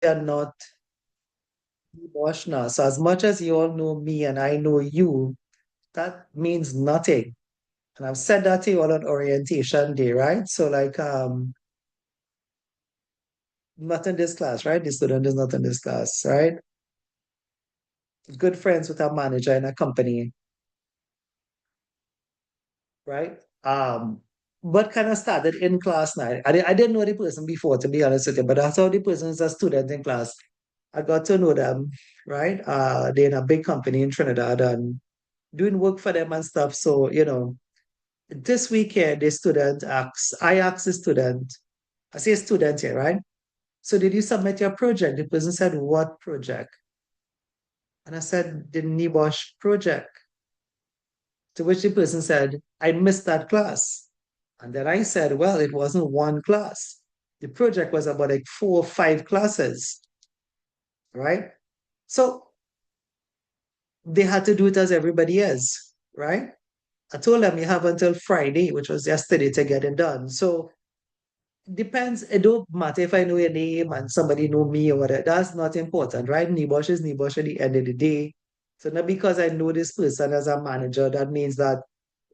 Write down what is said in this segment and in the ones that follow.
are not emotional. So as much as you all know me and I know you, that means nothing. And I've said that to you all on orientation day, right? So like not in this class, right? The student is not in this class, right? Good friends with a manager in a company, right? What kind of started in class now? I didn't know the person before, to be honest with you, but that's how the person is a student in class. I got to know them, right? They're in a big company in Trinidad and doing work for them and stuff. So, this weekend, I asked the student, I say student here, right? So did you submit your project? The person said, what project? And I said, the NIBOSH project. To which the person said, I missed that class. And then I said, well, it wasn't one class. The project was about like 4 or 5 classes, right? So they had to do it as everybody is, right? I told them you have until Friday, which was yesterday, to get it done. So depends. It don't matter if I know your name and somebody know me or whatever. That's not important, right? Nibosh is Nibosh at the end of the day. So not because I know this person as a manager, that means that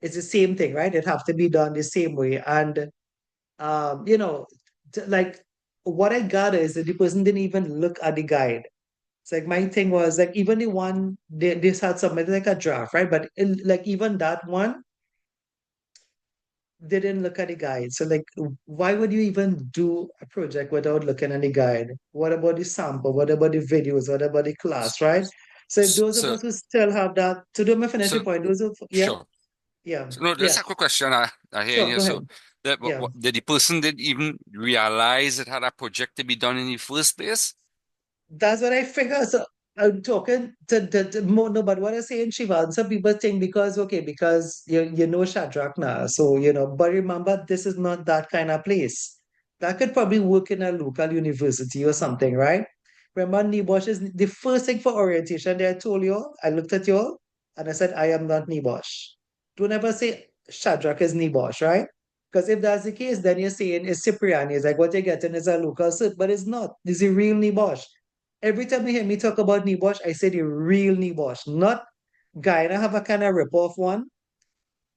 it's the same thing, right? It have to be done the same way. And like what I gather is that the person didn't even look at the guide. It's like my thing was like even the one they had submitted like a draft, right? But like even that one, they didn't look at the guide. So like why would you even do a project without looking at the guide? What about the sample? What about the videos? What about the class, right? So if those of So, us who still have that, to do my finish so the point, those of yeah, sure. yeah, So, no, yeah, just a quick question I hear in sure, here. go So, ahead. what, Yeah. did the person did even realize it had a project to be done in the first place? That's what I figure. So I'm talking to more, no, but what I'm saying, Shiva, some people think because, okay, because you know Shadrach now. So, but remember, this is not that kind of place. That could probably work in a local university or something, right? Remember, Nibosh is the first thing for orientation that I told you all. I looked at you all and I said, I am not Nibosh. Don't ever say Shadrach is Nibosh, right? Because if that's the case, then you're saying it's Cipriani. It's like what you're getting is a local cert, but it's not. This is a real Nibosh. Every time you hear me talk about Nibosh, I say the real Nibosh, not Guyana have a kind of rip-off one.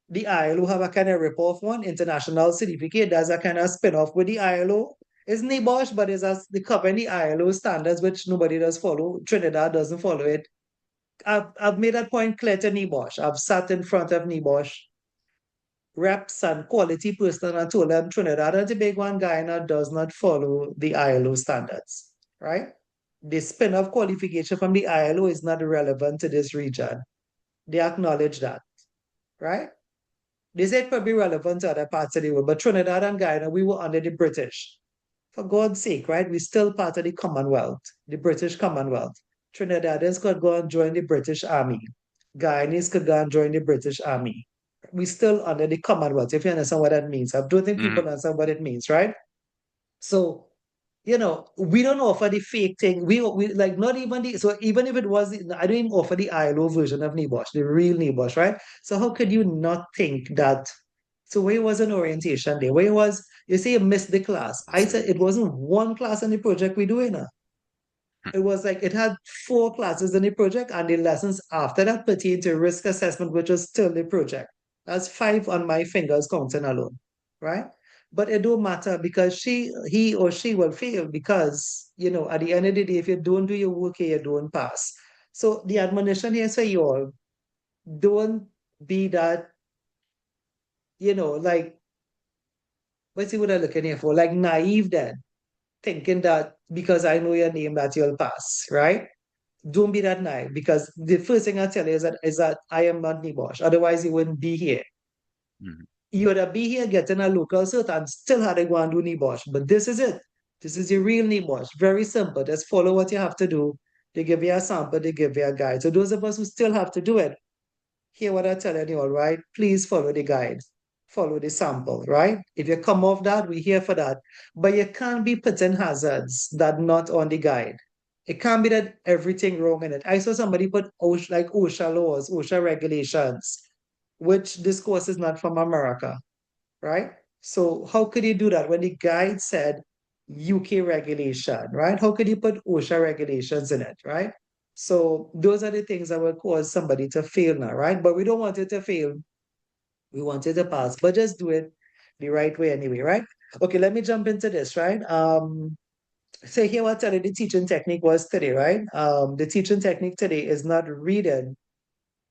The ILO have a kind of rip-off one. International certificate does a kind of spin-off with the ILO. It's Nibosh, but it's as the cover the ILO standards, which nobody does follow. Trinidad doesn't follow it. I've made that point clear to Nibosh. I've sat in front of Nibosh reps and quality person and told them Trinidad and Tobago and Guyana does not follow the ILO standards, right? The spin-off qualification from the ILO is not relevant to this region. They acknowledge that, right? They say it probably relevant to other parts of the world, but Trinidad and Guyana, we were under the British. For God's sake, right? We're still part of the Commonwealth, the British Commonwealth. Trinidadians could go and join the British Army. Guyanese could go and join the British Army. We still under the Commonwealth, if you understand what that means. I don't think Hmm. people understand what it means, right? So, we don't offer the fake thing. We like not even the so even if it was, I don't even offer the ILO version of Nibosh, the real Nibosh, right? So how could you not think that? So where was an orientation day? Where was you say you missed the class? I said it wasn't one class in the project we're doing. It was like it had 4 classes in the project, and the lessons after that pertain to risk assessment, which was still the project. That's 5 on my fingers counting alone, right? But it don't matter because he or she will fail because, at the end of the day, if you don't do your work here, you don't pass. So the admonition here say you all, don't be that, like, what's the word I'm looking here for? Like naive then, thinking that because I know your name that you'll pass, right? Don't be that naive because the first thing I tell you is that I am not Nibosh. Otherwise, you wouldn't be here. Hmm. You would have be here getting a local cert and still had to go and do Nibosh. But this is it. This is the real Nibosh. Very simple. Just follow what you have to do. They give you a sample, they give you a guide. So those of us who still have to do it, hear what I'm telling you, all right? Please follow the guide. Follow the sample, right? If you come off that, we're here for that. But you can't be putting hazards that not on the guide. It can't be that everything wrong in it. I saw somebody put like OSHA laws, OSHA regulations, which this course is not from America, right? So how could you do that when the guide said UK regulation, right? How could you put OSHA regulations in it, right? So those are the things that will cause somebody to fail now, right? But we don't want it to fail. We want it to pass, but just do it the right way anyway, right? Okay, let me jump into this, right? So here what the teaching technique was today, right? The teaching technique today is not reading.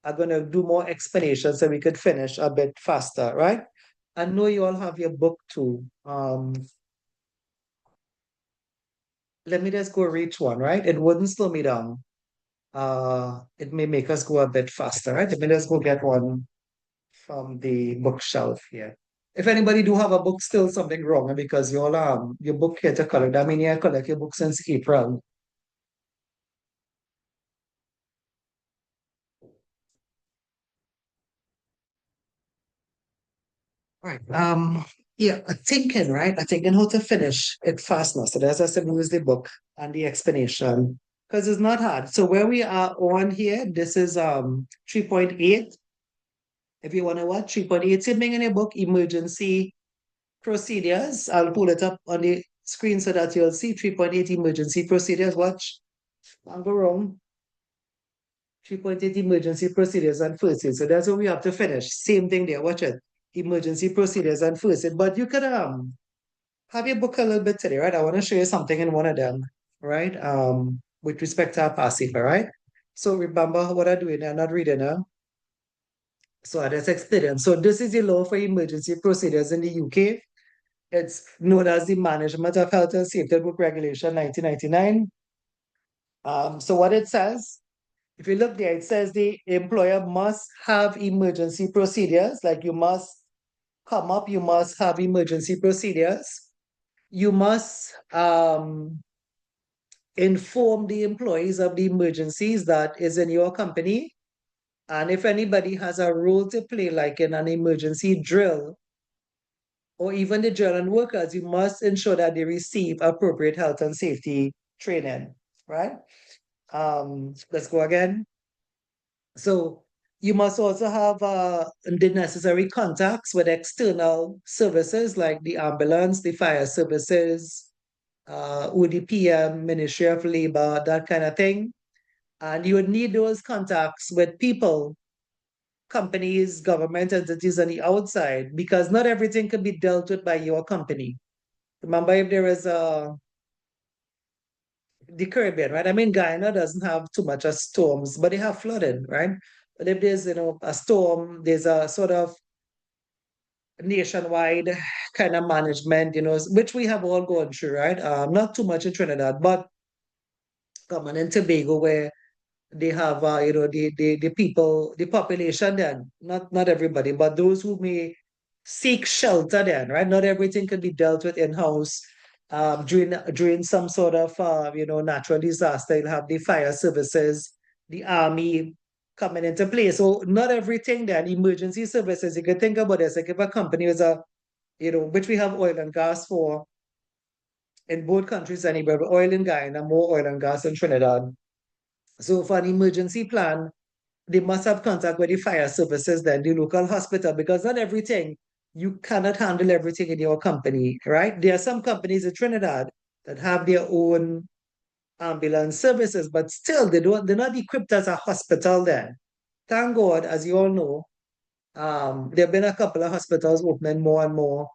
I'm gonna do more explanations so we could finish a bit faster, right? I know you all have your book too. Let me just go reach one, right? It wouldn't slow me down. It may make us go a bit faster, right? Let me just go get one from the bookshelf here. If anybody do have a book, still something wrong because your book here to collect. I mean, you collect your book since April. Right. Yeah, thinking, right? I thinking how to finish it fast now. So there's a use the book and the explanation. Because it's not hard. So where we are on here, this is 3.8. If you want to watch 3.8, same thing in your book, emergency procedures. I'll pull it up on the screen so that you'll see 3.8 emergency procedures. Watch. I'll go wrong. 3.8 emergency procedures and first aid. So that's what we have to finish. Same thing there. Watch it. Emergency procedures and first aid. But you could have your book a little bit today, right? I want to show you something in one of them, right? With respect to our passive, all right? So remember what I'm doing, I'm not reading now. So I just explain. So this is the law for emergency procedures in the UK. It's known as the Management of Health and Safety Book Regulation 1999. So what it says, if you look there, it says the employer must have emergency procedures, like you must come up, you must have emergency procedures. You must inform the employees of the emergencies that is in your company. And if anybody has a role to play, like in an emergency drill, or even the drill and workers, you must ensure that they receive appropriate health and safety training, right? Let's go again. So you must also have the necessary contacts with external services like the ambulance, the fire services, ODPM, Ministry of Labor, that kind of thing. And you would need those contacts with people, companies, government entities on the outside, because not everything can be dealt with by your company. Remember, if there is the Caribbean, right? I mean, Guyana doesn't have too much of storms, but they have flooding, right? But if there's, a storm, there's a sort of nationwide kind of management, which we have all gone through, right? Not too much in Trinidad, but coming in Tobago where they have the people, the population then, not everybody, but those who may seek shelter then, right? Not everything can be dealt with in-house. During some sort of natural disaster, you'll have the fire services, the army coming into play. So not everything then, emergency services, you can think about this, like if a company is which we have oil and gas for in both countries anyway, but oil in Guyana, more oil and gas in Trinidad. So for an emergency plan, they must have contact with the fire services, then the local hospital, because not everything, you cannot handle everything in your company, right? There are some companies in Trinidad that have their own ambulance services, but still they're not equipped as a hospital then. Thank God, as you all know, there have been a couple of hospitals opening more and more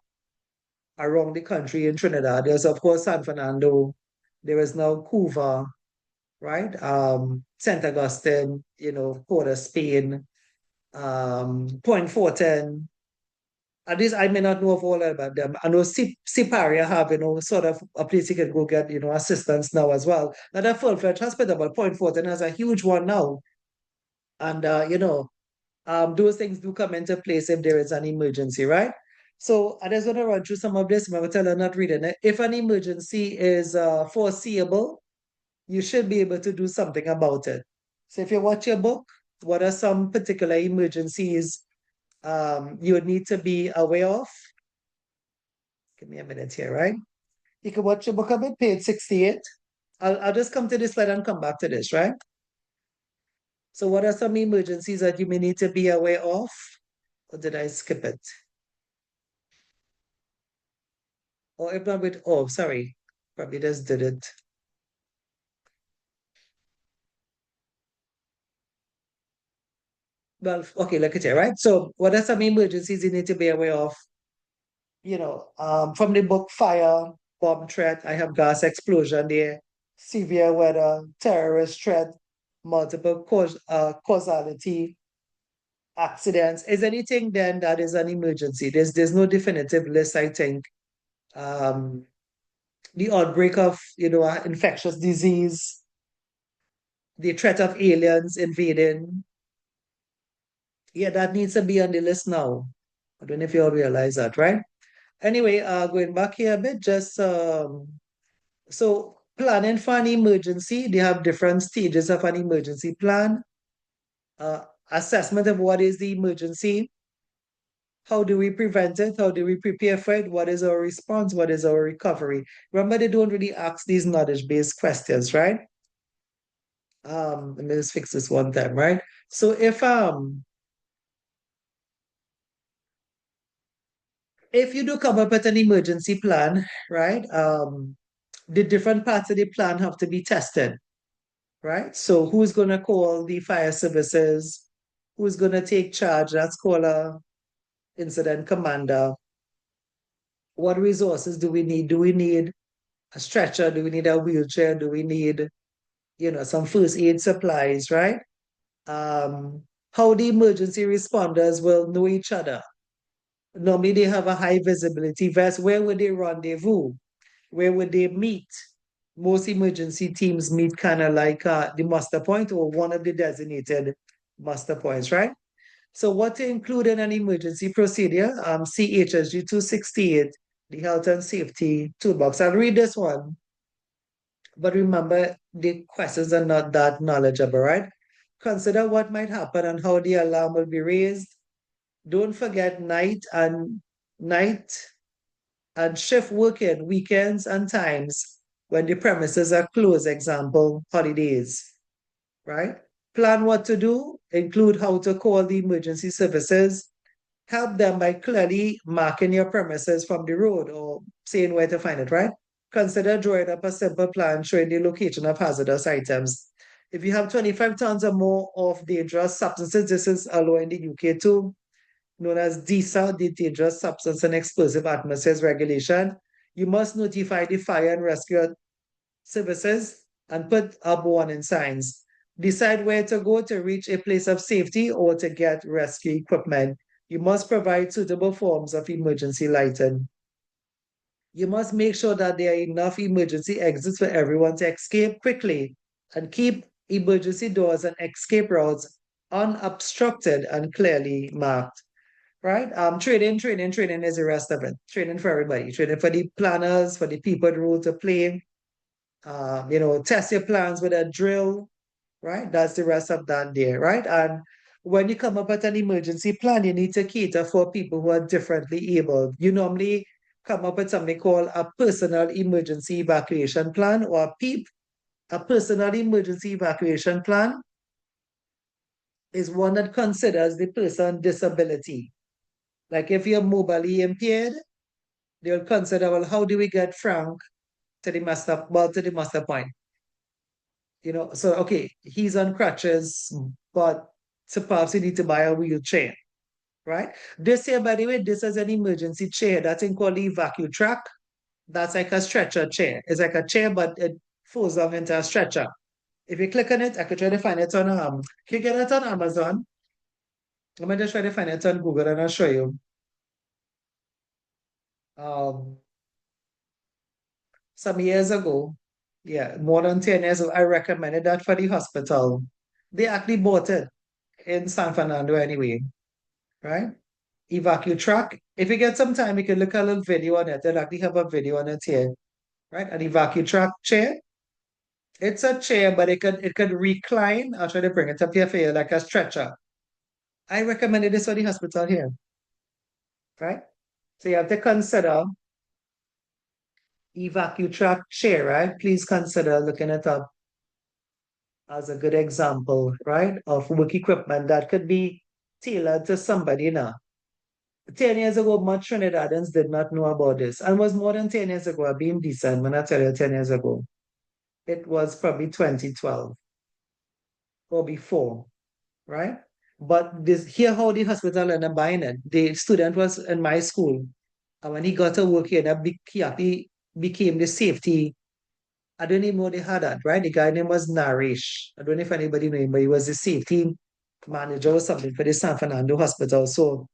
around the country in Trinidad. There's of course San Fernando, there is now Cuba, right? St. Augustine, Port of Spain, Point Fortin. At least I may not know of all about them. I know Siparia have, sort of a place you can go get, assistance now as well. Not a full-fledged hospital, but Point Fortin has a huge one now. And, those things do come into place if there is an emergency, right? So I just want to run through some of this. I'm tell her not reading it. If an emergency is foreseeable, you should be able to do something about it. So if you watch your book, what are some particular emergencies you would need to be aware of? Give me a minute here, right? You can watch your book a bit, page 68. I'll just come to this slide and come back to this, right? So what are some emergencies that you may need to be aware of? Or did I skip it? Or if not with, oh, sorry. Probably just did it. Well, okay, look at it, right? So what are some emergencies you need to be aware of? From the book Fire, Bomb Threat, I have gas explosion there, severe weather, terrorist threat, multiple causality, accidents. Is anything then that is an emergency? There's no definitive list, I think. Um, the outbreak of, infectious disease, the threat of aliens invading. Yeah, that needs to be on the list now. I don't know if you all realize that, right? Anyway, going back here a bit, just so planning for an emergency, they have different stages of an emergency plan. Uh, Assessment of what is the emergency, how do we prevent it, how do we prepare for it, what is our response, what is our recovery. Remember, they don't really ask these knowledge-based questions, right? Let me just fix this one time, right? So if you do come up with an emergency plan, right? The different parts of the plan have to be tested, right? So who's going to call the fire services? Who's going to take charge? That's called a incident commander. What resources do we need? Do we need a stretcher? Do we need a wheelchair? Do we need, some first aid supplies, right? How the emergency responders will know each other. Normally they have a high visibility vest. Where would they rendezvous? Where would they meet? Most emergency teams meet kind of like the muster point or one of the designated muster points, right? So what to include in an emergency procedure? CHSG 268, the health and safety toolbox. I'll read this one, but remember the questions are not that knowledgeable, right? Consider what might happen and how the alarm will be raised. Don't forget night and shift working, weekends and times when the premises are closed, example, holidays, right? Plan what to do, include how to call the emergency services, help them by clearly marking your premises from the road or saying where to find it, right? Consider drawing up a simple plan showing the location of hazardous items. If you have 25 tons or more of dangerous substances, this is allowed in the UK too, known as DSA, the Dangerous Substance and Explosive Atmospheres Regulation. You must notify the fire and rescue services and put up warning signs. Decide where to go to reach a place of safety or to get rescue equipment. You must provide suitable forms of emergency lighting. You must make sure that there are enough emergency exits for everyone to escape quickly and keep emergency doors and escape routes unobstructed and clearly marked. Right? Training is the rest of it. Training for everybody. Training for the planners, for the people role to play. Test your plans with a drill, right? That's the rest of that there, right? And when you come up with an emergency plan, you need to cater for people who are differently able. You normally come up with something called a personal emergency evacuation plan or a PEEP. A personal emergency evacuation plan is one that considers the person disability. Like if you're mobilely impaired, they'll consider, well, how do we get Frank to the master point? So okay, he's on crutches, but so perhaps you need to buy a wheelchair, right? This here, by the way, this is an emergency chair. That's in called the vacuum track. That's like a stretcher chair. It's like a chair, but it folds down into a stretcher. If you click on it, I could try to find it on can you get it on Amazon? I'm gonna just try to find it on Google and I'll show you. Um, some years ago, yeah, more than 10 years ago, I recommended that for the hospital. They actually bought it in San Fernando anyway, right? Evacuate truck. If you get some time, you can look at a little video on it. They'll actually have a video on it here, right? An evacuate truck chair. It's a chair, but it could recline. I'll try to bring it up here for you, like a stretcher. I recommended this for the hospital here, right? So you have to consider evacuate truck chair, right? Please consider looking it up as a good example, right, of work equipment that could be tailored to somebody now. 10 years ago, much Trinidadians did not know about this. And it was more than 10 years ago. I'm being decent when I tell you 10 years ago. It was probably 2012 or before, right? But this here how the hospital ended up buying it. The student was in my school. And when he got to work here, he became the safety. I don't even know they had that, right? The guy name was Naresh. I don't know if anybody knew him, but he was the safety manager or something for the San Fernando Hospital. So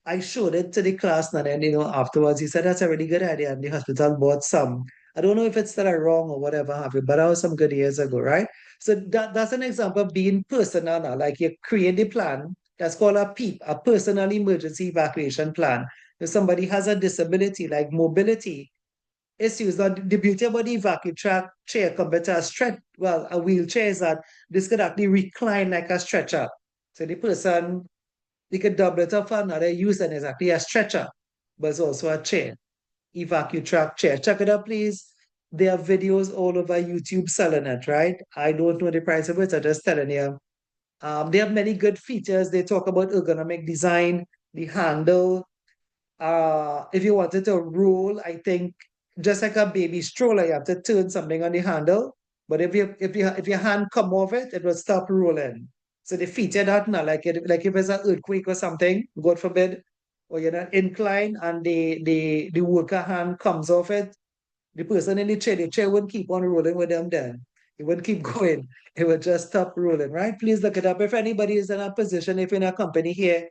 I showed it to the class and then, afterwards he said, that's a really good idea. And the hospital bought some. I don't know if it's still wrong or whatever have you, but that was some good years ago, right? So that's an example of being personal now. Like you create the plan. That's called a PEEP, a personal emergency evacuation plan. If somebody has a disability like mobility issues, now the beauty about the vacuum track chair compared to a stretch, well, a wheelchair is that this could actually recline like a stretcher. So the person you could double it up for another use and it's actually a stretcher, but it's also a chair, evacuate track chair. Check it out, please. There are videos all over YouTube selling it, right? I don't know the price of it, I'm just telling you. They have many good features. They talk about ergonomic design, the handle. If you wanted to roll, I think just like a baby stroller, you have to turn something on the handle. But if your hand come off it, it will stop rolling. So the feature that now, like if it's an earthquake or something, God forbid, or you're not inclined and the worker hand comes off it, the person in the chair wouldn't keep on rolling with them then. It wouldn't keep going. It would just stop rolling, right? Please look it up. If anybody is in a position, if you're in a company here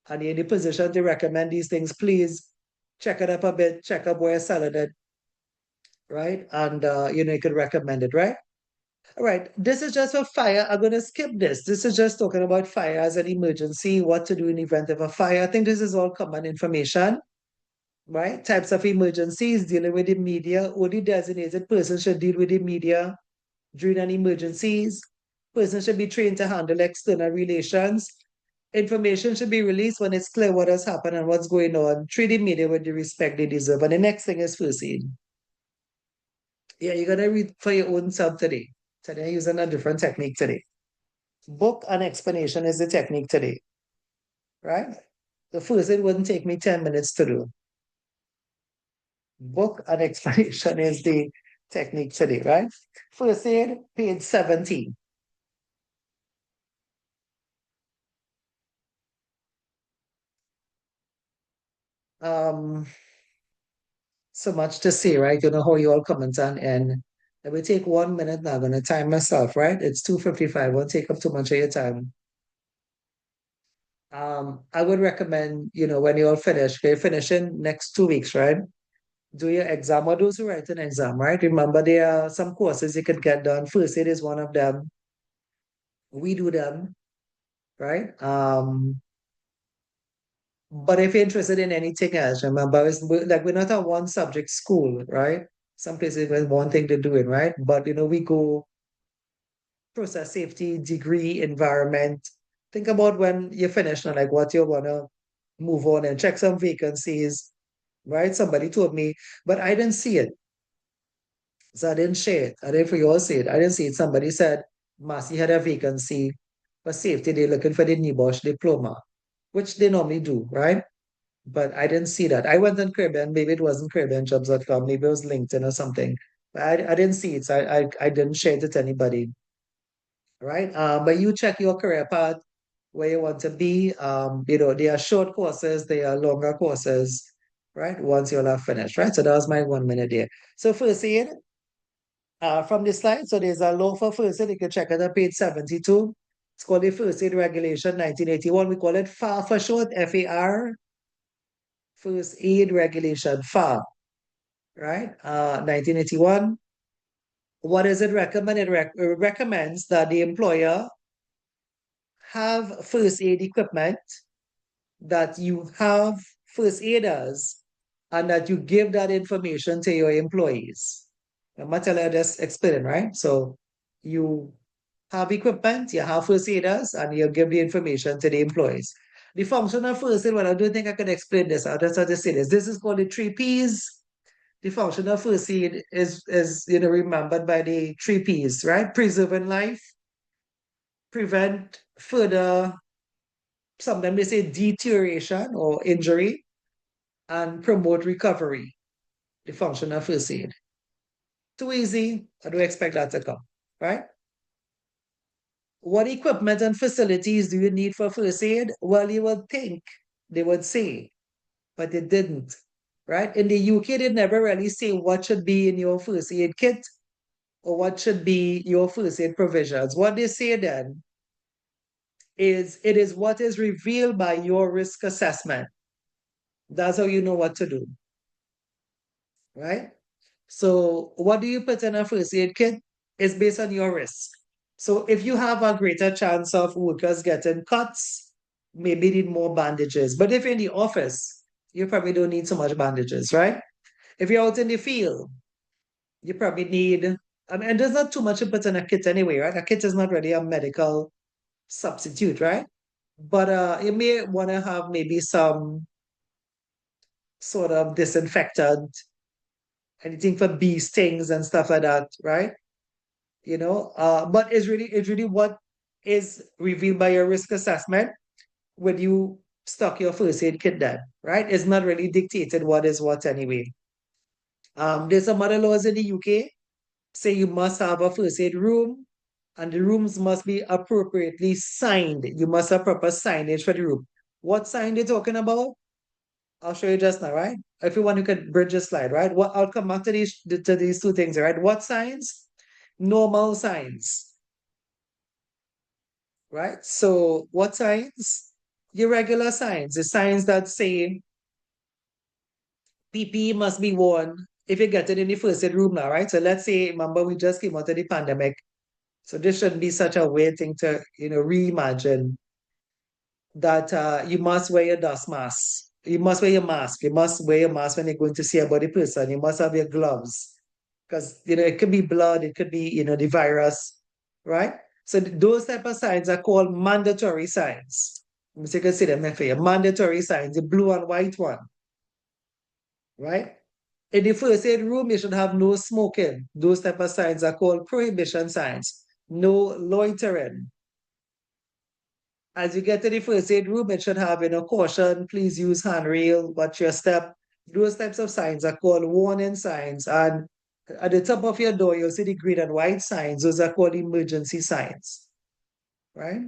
and you're in a position to recommend these things, please check it up a bit, check up where you're selling it, right? And you could recommend it, right? All right, this is just for fire. I'm gonna skip this. This is just talking about fire as an emergency, what to do in event of a fire. I think this is all common information, right? Types of emergencies, dealing with the media. Only designated person should deal with the media during an emergencies. Person should be trained to handle external relations. Information should be released when it's clear what has happened and what's going on. Treat the media with the respect they deserve. And the next thing is first aid. Yeah, you're gonna read for your own self today. Today, I'm using a different technique today. Book and explanation is the technique today, right? The first aid wouldn't take me 10 minutes to do. Book and explanation is the technique today, right? First aid, page 17. Um, so much to say, right? You know how you all comment on and it will take 1 minute now. I'm gonna time myself, right? It's 2:55. Won't take up too much of your time. I would recommend, when you all finish, you're finishing next 2 weeks, right? Do your exam or those who write an exam, right? Remember, there are some courses you can get done. First aid is one of them. We do them, right? But if you're interested in anything else, remember, like we're not a one subject school, right? Some places with one thing to do it, right? But we go process safety, degree, environment. Think about when you're finished and like what you wanna move on and check some vacancies, right? Somebody told me, but I didn't see it. So I didn't share it. I didn't for you all see it. I didn't see it. Somebody said Massey had a vacancy for safety. They're looking for the NEBOSH diploma, which they normally do, right? But I didn't see that. I went on Caribbean, maybe it wasn't CaribbeanJobs.com, maybe it was LinkedIn or something. But I didn't see it, so I didn't share it to anybody, right? But you check your career path, where you want to be. There are short courses, there are longer courses, right? Once you'll have finished, right? So that was my 1 minute there. So first aid, from the slide, so there's a law for first aid, you can check it on page 72. It's called the First Aid Regulation 1981. We call it FAR for short, FAR, First Aid Regulation, FAR, right? 1981. What does it recommend? It recommends that the employer have first aid equipment, that you have first aiders, and that you give that information to your employees. I'm not telling you just explain, right? So you have equipment, you have first aiders, and you give the information to the employees. The function of first aid, well, I don't think I can explain this. I'll just have to say this. This is called the three P's. The function of first aid is remembered by the three P's, right? Preserving life, prevent further Sometimes they say deterioration or injury, and promote recovery, the function of first aid. Too easy. I don't expect that to come, right? What equipment and facilities do you need for first aid? Well, you would think they would say, but they didn't, right? In the UK, they never really say what should be in your first aid kit or what should be your first aid provisions. What they say then is it is what is revealed by your risk assessment. That's how you know what to do, right? So, what do you put in a first aid kit is based on your risk. So, if you have a greater chance of workers getting cuts, maybe need more bandages. But if you're in the office, you probably don't need so much bandages, right? If you're out in the field, you probably need, I mean, and there's not too much to put in a kit anyway, right? A kit is not really a medical substitute, right? But you may want to have maybe some sort of disinfectant, anything for bee stings and stuff like that, right? But it's really what is revealed by your risk assessment when you stock your first aid kit then, right? It's not really dictated what is what anyway. There's some other laws in the UK say you must have a first aid room and the rooms must be appropriately signed. You must have proper signage for the room. What sign they talking about? I'll show you just now, right? If you want, you can bridge the slide, right? I'll come back to these two things, right? What signs? Normal signs, right? So what signs? Your regular signs, the signs that say PPE must be worn if you get it in the first aid room now, right? So let's say, remember, we just came out of the pandemic. So this shouldn't be such a weird thing to, reimagine that you must wear your dust mask. You must wear your mask. You must wear your mask when you're going to see a body person. You must have your gloves because, it could be blood, it could be, the virus, right? So those type of signs are called mandatory signs. Let me see if you can see them here for you. Mandatory signs, the blue and white one, right? In the first aid room, you should have no smoking. Those type of signs are called prohibition signs. No loitering. As you get to the first aid room, it should have, caution, please use handrail, watch your step. Those types of signs are called warning signs. And at the top of your door, you'll see the green and white signs. Those are called emergency signs, right?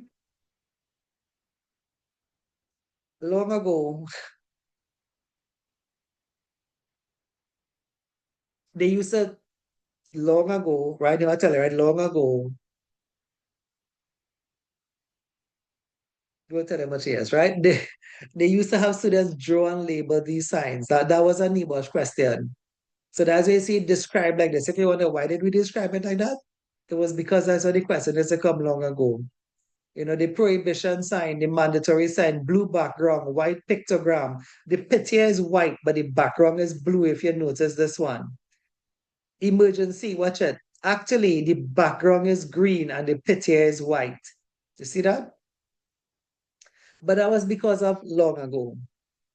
Long ago, they used to, long ago, right? I tell you, right? Long ago, don't tell them much years, right? They used to have students draw and label these signs. That was a NEBOSH question. So that's why you see it described like this. If you wonder why did we describe it like that, it was because that's what the question is to come long ago. The prohibition sign, the mandatory sign, blue background, white pictogram. The picture is white, but the background is blue if you notice this one. Emergency, watch it. Actually, the background is green and the picture is white. You see that? But that was because of long ago.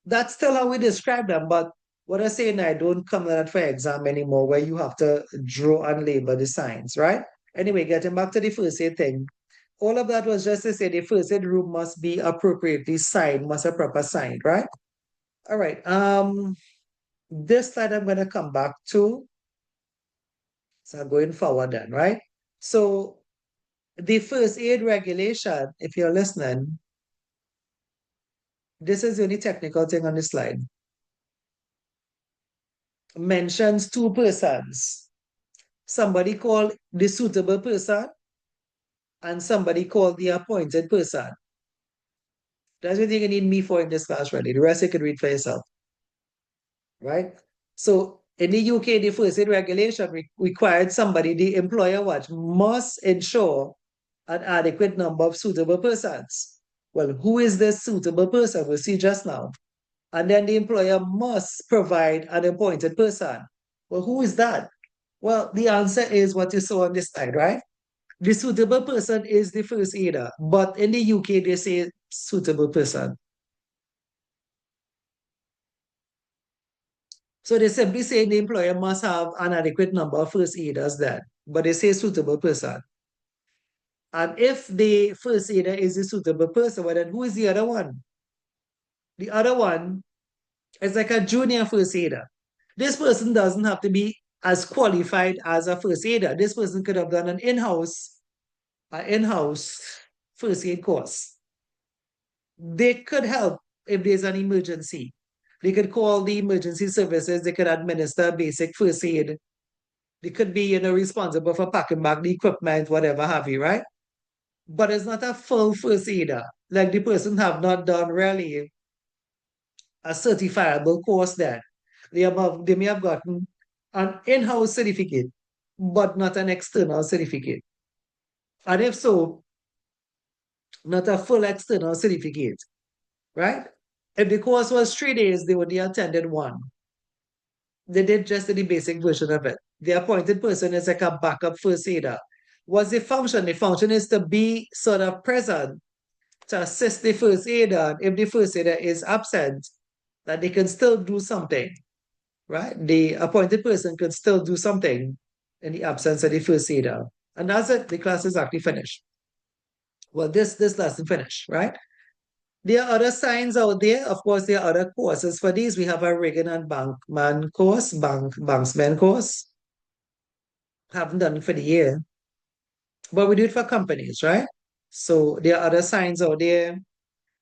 That's still how we describe them, but what I say now, I don't come to that for exam anymore, where you have to draw and label the signs, right? Anyway, getting back to the first aid thing, all of that was just to say the first aid room must be appropriately signed, must have proper signed, right? All right. This slide I'm gonna come back to. So going forward then, right? So the first aid regulation, if you're listening, this is the only technical thing on the slide. Mentions two persons. Somebody called the suitable person and somebody called the appointed person. That's what you need me for in this class, really. The rest you can read for yourself, right? So in the UK, the first aid regulation required somebody, the employer what, must ensure an adequate number of suitable persons. Well, who is this suitable person? We'll see just now. And then the employer must provide an appointed person. Well, who is that? Well, the answer is what you saw on this slide, right? The suitable person is the first aider, but in the UK, they say suitable person. So they simply say the employer must have an adequate number of first aiders then, but they say suitable person. And if the first aider is a suitable person, well, then who is the other one? The other one is like a junior first aider. This person doesn't have to be as qualified as a first aider. This person could have done an in-house first aid course. They could help if there's an emergency. They could call the emergency services. They could administer basic first aid. They could be, responsible for packing back the equipment, whatever have you, right? But it's not a full first aider. Like the person have not done really a certifiable course there. They may have gotten an in-house certificate, but not an external certificate. And if so, not a full external certificate, right? If the course was 3 days, they only attended one. They did just the basic version of it. The appointed person is like a backup first aider. What's the function? The function is to be sort of present to assist the first aider. If the first aider is absent, that they can still do something, right? The appointed person can still do something in the absence of the first aider. And that's it. The class is actually finished. Well, this lesson finished, right? There are other signs out there. Of course, there are other courses for these. We have a rigging and bankman course, banksman course. Haven't done it for the year, but we do it for companies, right? So there are other signs out there.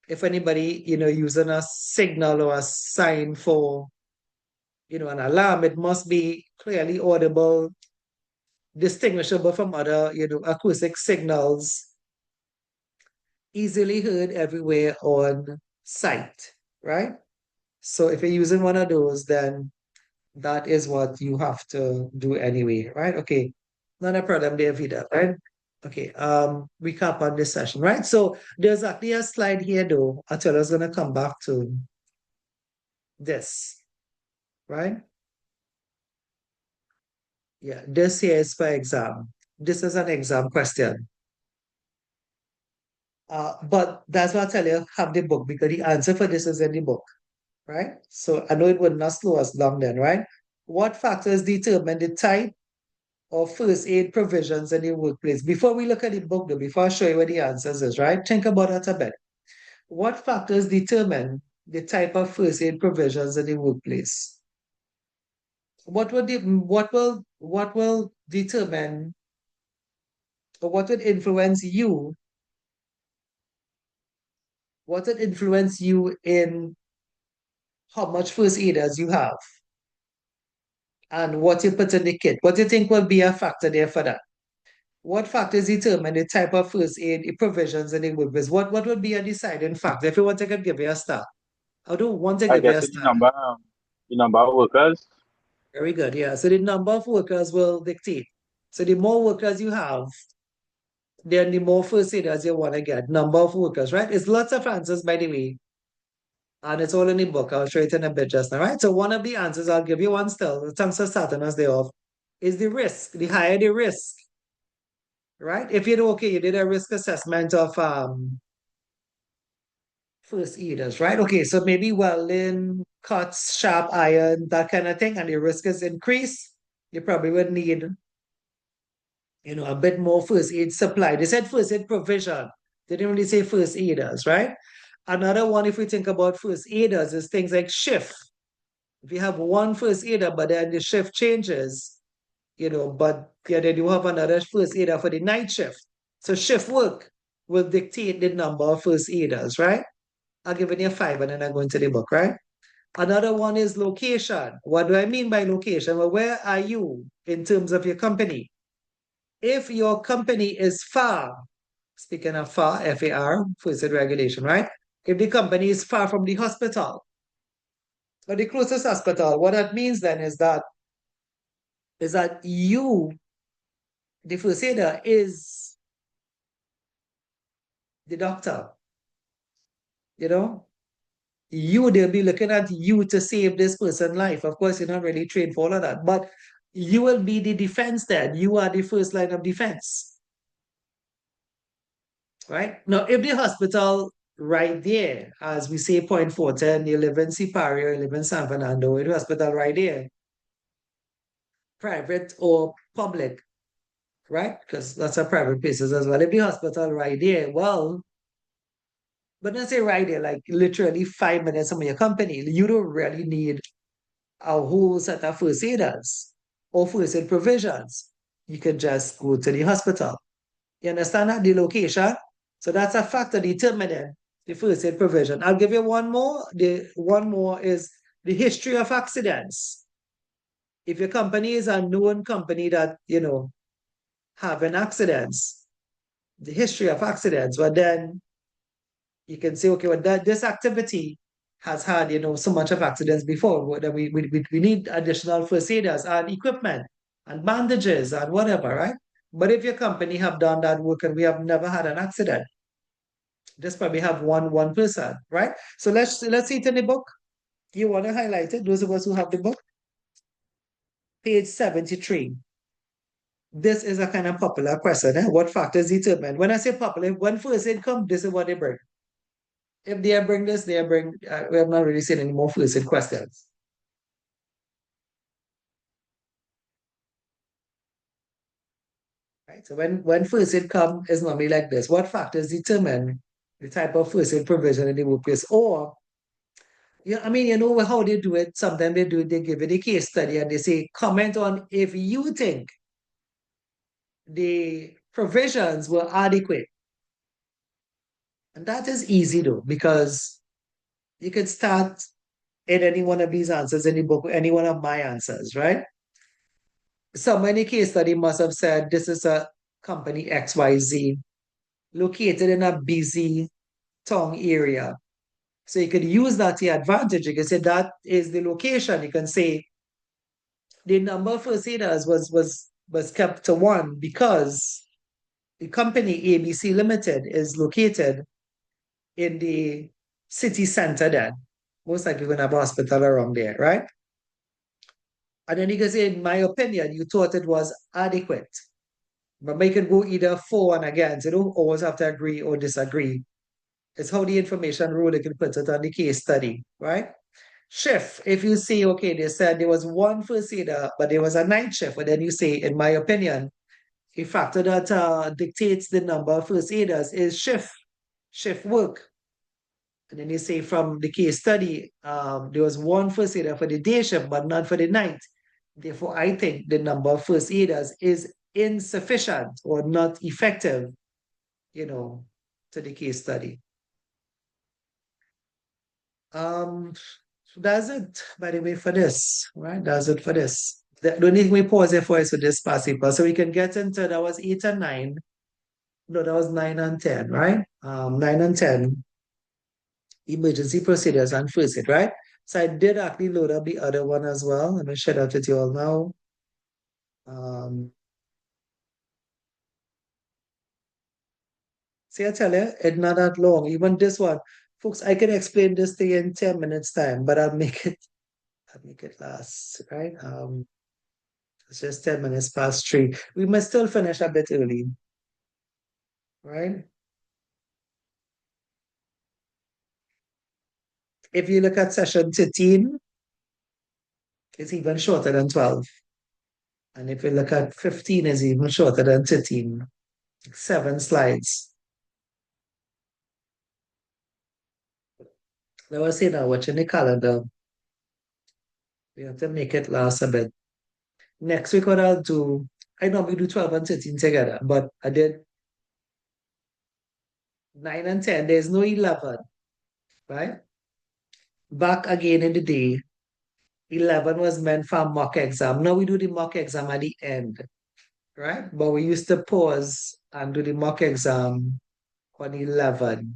If anybody, using a signal or a sign for, an alarm, it must be clearly audible, distinguishable from other, acoustic signals, easily heard everywhere on site, right? So if you're using one of those, then that is what you have to do anyway, right? Okay, not a problem there, Vida, right? Okay, recap on this session, right? So there's actually a slide here though. Actually, I was gonna come back to this, right? Yeah, this here is for exam. This is an exam question. But that's why I tell you, have the book because the answer for this is in the book, right? So I know it would not slow us down then, right? What factors determine the type of first aid provisions in the workplace? Before we look at the book, though, before I show you what the answers is, right? Think about that a bit. What factors determine the type of first aid provisions in the workplace? What will determine or what would influence you? What would influence you in how much first aiders you have and what you put in the kit? What do you think will be a factor there for that? What factors determine the type of first aid provisions in the workplace? What would be a deciding factor? If you want, I could give you a star. I don't want to I give you a guess star. the number of workers. Very good. Yeah. So the number of workers will dictate. So the more workers you have, then the more first aiders you want to get. Number of workers, right? It's lots of answers, by the way. And it's all in the book. I'll show it in a bit just now, right? So one of the answers, I'll give you one still. Thanks for starting us there off, is the risk. The higher the risk, right? If you do okay, you did a risk assessment of first aiders, right? Okay, so maybe welding, cuts, sharp iron, that kind of thing, and the risk is increased. You probably would need, a bit more first aid supply. They said first aid provision. They didn't really say first aiders, right? Another one, if we think about first aiders, is things like shift. If you have one first aider, but then the shift changes, but yeah, then you have another first aider for the night shift. So shift work will dictate the number of first aiders, right? I'll give it a five and then I go into the book, right? Another one is location. What do I mean by location? Well, where are you in terms of your company? If your company is far, speaking of far, FAR, first aid regulation, right? If the company is far from the hospital or the closest hospital, what that means then is that you, the first aider, is the doctor, you know? They'll be looking at you to save this person's life. Of course, you're not really trained for all of that, but you will be the defense then. You are the first line of defense, right? Now, if the hospital right there, as we say, Point Fortin, you live in Sipario, you live in San Fernando, the hospital right there, private or public, right? Because that's a private places as well. If the hospital right there, well, but not say right there, like literally 5 minutes from your company, you don't really need a whole set of first aiders or first aid provisions. You can just go to the hospital. You understand that? The location. So that's a factor determining the first aid provision. I'll give you one more. The one more is the history of accidents. If your company is a known company that, having accidents, the history of accidents, but then you can say, okay, well, this activity has had, so much of accidents before. Then we need additional first aiders and equipment and bandages and whatever, right? But if your company have done that work and we have never had an accident, just probably have one person, right? So let's see it in the book. You want to highlight it? Those of us who have the book, page 73. This is a kind of popular question. What factors determine? When I say popular, when first aid come, this is what they bring. If they bring this, they bring. We have not really seen any more first aid questions. Right. So when first aid come, it's normally like this. What factors determine the type of first aid provision in the workplace? Or yeah, I mean, you know how they do it. Sometimes they do it, they give it a case study and they say, comment on if you think the provisions were adequate. And that is easy though, because you can start in any one of these answers in the book, any one of my answers, right? Someone in the case study must have said this is a company XYZ located in a busy town area. So you could use that to your advantage. You can say that is the location. You can say the number of first aiders was kept to one because the company ABC Limited is located in the city center then. Most likely going to have a hospital around there, right? And then you can say, in my opinion, you thought it was adequate. But we can go either for and against. You don't always have to agree or disagree. It's how the information rule, you can put it on the case study, right? Shift, if you say, okay, they said there was one first aider, but there was a night shift, and then you say, in my opinion, a factor that dictates the number of first aiders is shift work. And then you say from the case study, there was one first aider for the day shift, but not for the night. Therefore, I think the number of first aiders is insufficient or not effective, to the case study. So that's it, by the way, for this, right? That's it for this. The only thing we pause here for is for this past paper. So we can get into, that was 8 and 9. No, that was 9 and 10, right? 9 and 10, emergency procedures and first aid, right? So I did actually load up the other one as well. Let me share that with you all now. See, I tell you, it's not that long. Even this one, folks, I can explain this thing in 10 minutes time, but I'll make it last, right? It's just 10 minutes past 3. We must still finish a bit early, right? If you look at session 13, it's even shorter than 12. And if you look at 15, it's even shorter than 13. 7 slides. I was saying now, watching the calendar, we have to make it last a bit. Next week, what I'll do, I normally do 12 and 13 together, but I did 9 and 10. There's no 11, right? Back again in the day, 11 was meant for mock exam. Now we do the mock exam at the end, right? But we used to pause and do the mock exam on 11.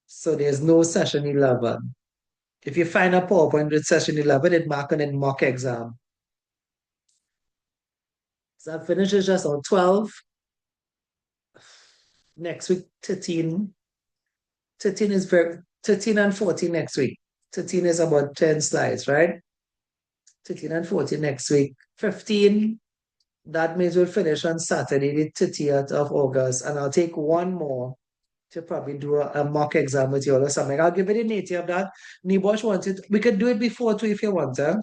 So there's no session 11. If you find a PowerPoint with session 11, it mark on in mock exam. So that finishes just on 12. Next week, 13. 13 is 13 and 14 next week. 13 is about 10 slides, right? 13 and 14 next week. 15, that means we'll finish on Saturday, the 30th of August, and I'll take one more to probably do a mock exam with you or something. I'll give it a native of that. Nibosh wants it. We could do it before too if you want to,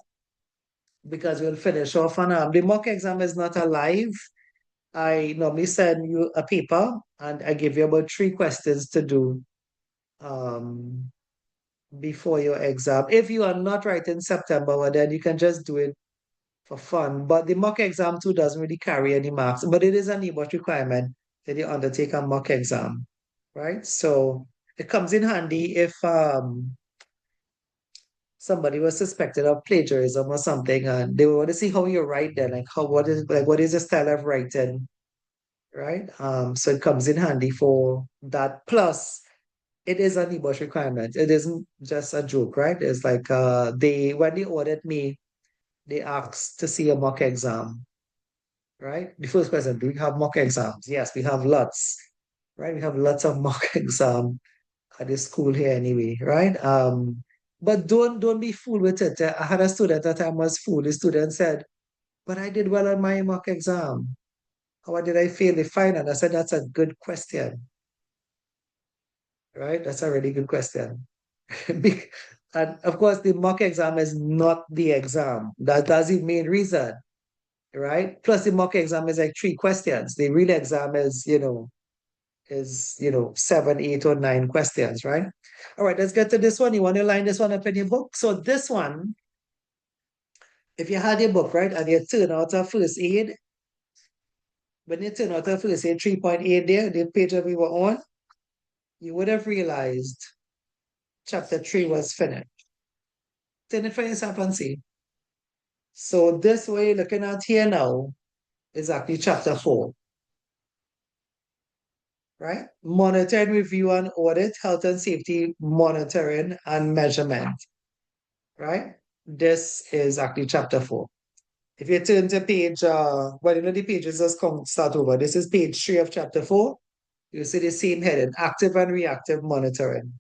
because we'll finish off on the mock exam is not alive. I normally send you a paper and I give you about 3 questions to do um, before your exam. If you are not writing September, well, then you can just do it for fun. But the mock exam too doesn't really carry any marks, but it is a NEBOSH requirement that you undertake a mock exam, right? So it comes in handy if somebody was suspected of plagiarism or something, and they want to see how you write then, what is the style of writing, right? So it comes in handy for that. Plus, it is a NEBOSH requirement. It isn't just a joke, right? It's like they when they audit me, they ask to see a mock exam, right? The first question, do we have mock exams? Yes, we have lots, right? We have lots of mock exam at the school here anyway, right? But don't be fooled with it. I had a student that I was fooled. The student said, but I did well on my mock exam. How did I fail the final? I said, that's a good question, right? That's a really good question. And of course, the mock exam is not the exam. That's the main reason, right? Plus, the mock exam is like 3 questions. The real exam is 7, 8, or 9 questions, right? All right, let's get to this one. You want to line this one up in your book? So this one, if you had your book, right, and you turn out a first aid, when you turn out a first aid 3.8 there, the page that we were on, you would have realized chapter 3 was finished. Turn it for yourself and see. So this way you're looking at here now is actually chapter 4, right? Monitoring, review, and audit, health and safety monitoring and measurement, right? This is actually chapter 4. If you turn to page, the pages just come start over. This is page 3 of chapter 4. You see the same heading, active and reactive monitoring.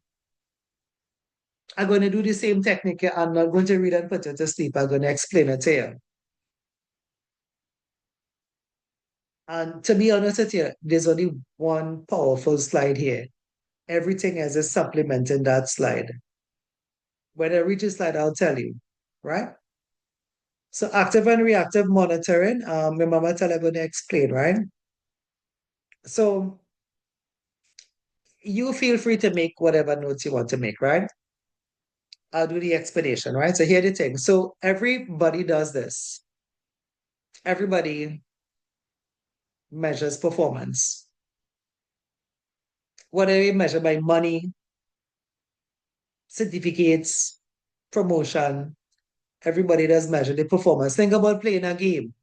I'm going to do the same technique. I'm not going to read and put it to sleep. I'm going to explain it to you. And to be honest with you, there's only one powerful slide here. Everything else is supplementing that slide. When I reach the slide, I'll tell you, right? So active and reactive monitoring, remember I'm going to explain, right? So you feel free to make whatever notes you want to make, right? I'll do the explanation, right? So here the thing. So everybody does this. Everybody measures performance. Whether you measure by money, certificates, promotion, everybody does measure the performance. Think about playing a game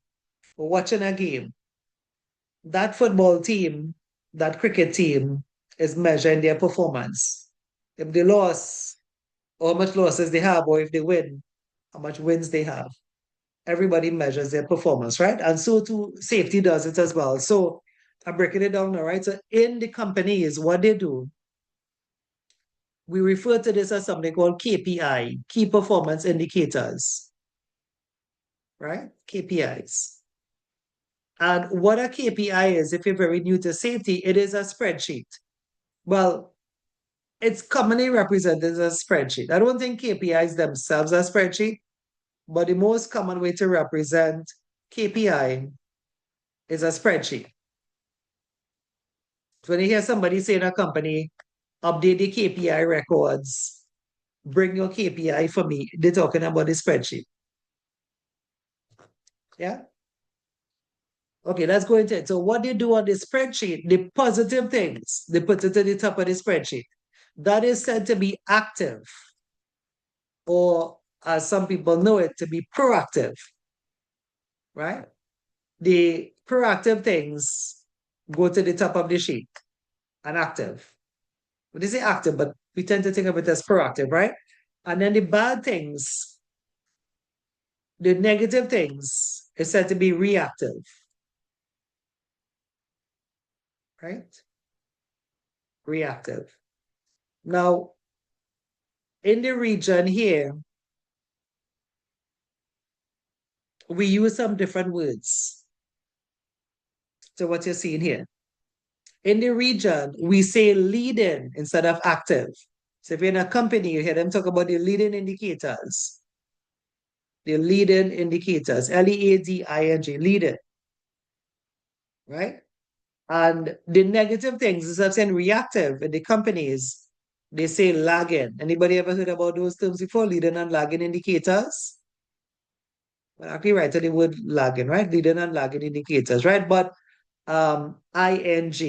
or watching a game. That football team, that cricket team is measuring their performance. If they lost, how much losses they have, or if they win, how much wins they have. Everybody measures their performance, right? And so too, safety does it as well. So I'm breaking it down now, right? So in the companies, what they do, we refer to this as something called KPI, key performance indicators, right? KPIs. And what a KPI is, if you're very new to safety, it is a spreadsheet. Well, it's commonly represented as a spreadsheet. I don't think KPIs themselves are a spreadsheet, but the most common way to represent KPI is a spreadsheet. So when you hear somebody say in a company, update the KPI records, bring your KPI for me, they're talking about the spreadsheet. Yeah? Okay, let's go into it. So what they do on the spreadsheet, the positive things, they put it at the top of the spreadsheet. That is said to be active, or as some people know it, to be proactive, right? The proactive things go to the top of the sheet and active. We say active, but we tend to think of it as proactive, right? And then the bad things, the negative things, is said to be reactive, right? Reactive. Now, in the region here, we use some different words to what you're seeing here. In the region, we say leading instead of active. So if you're in a company, you hear them talk about the leading indicators. The leading indicators, Leading, leading. right? And the negative things, instead of saying reactive in the companies, they say lagging. Anybody ever heard about those terms before? Leading and lagging indicators? Well, actually, right, so the word lagging, right? Leading and lagging indicators, right? But ing,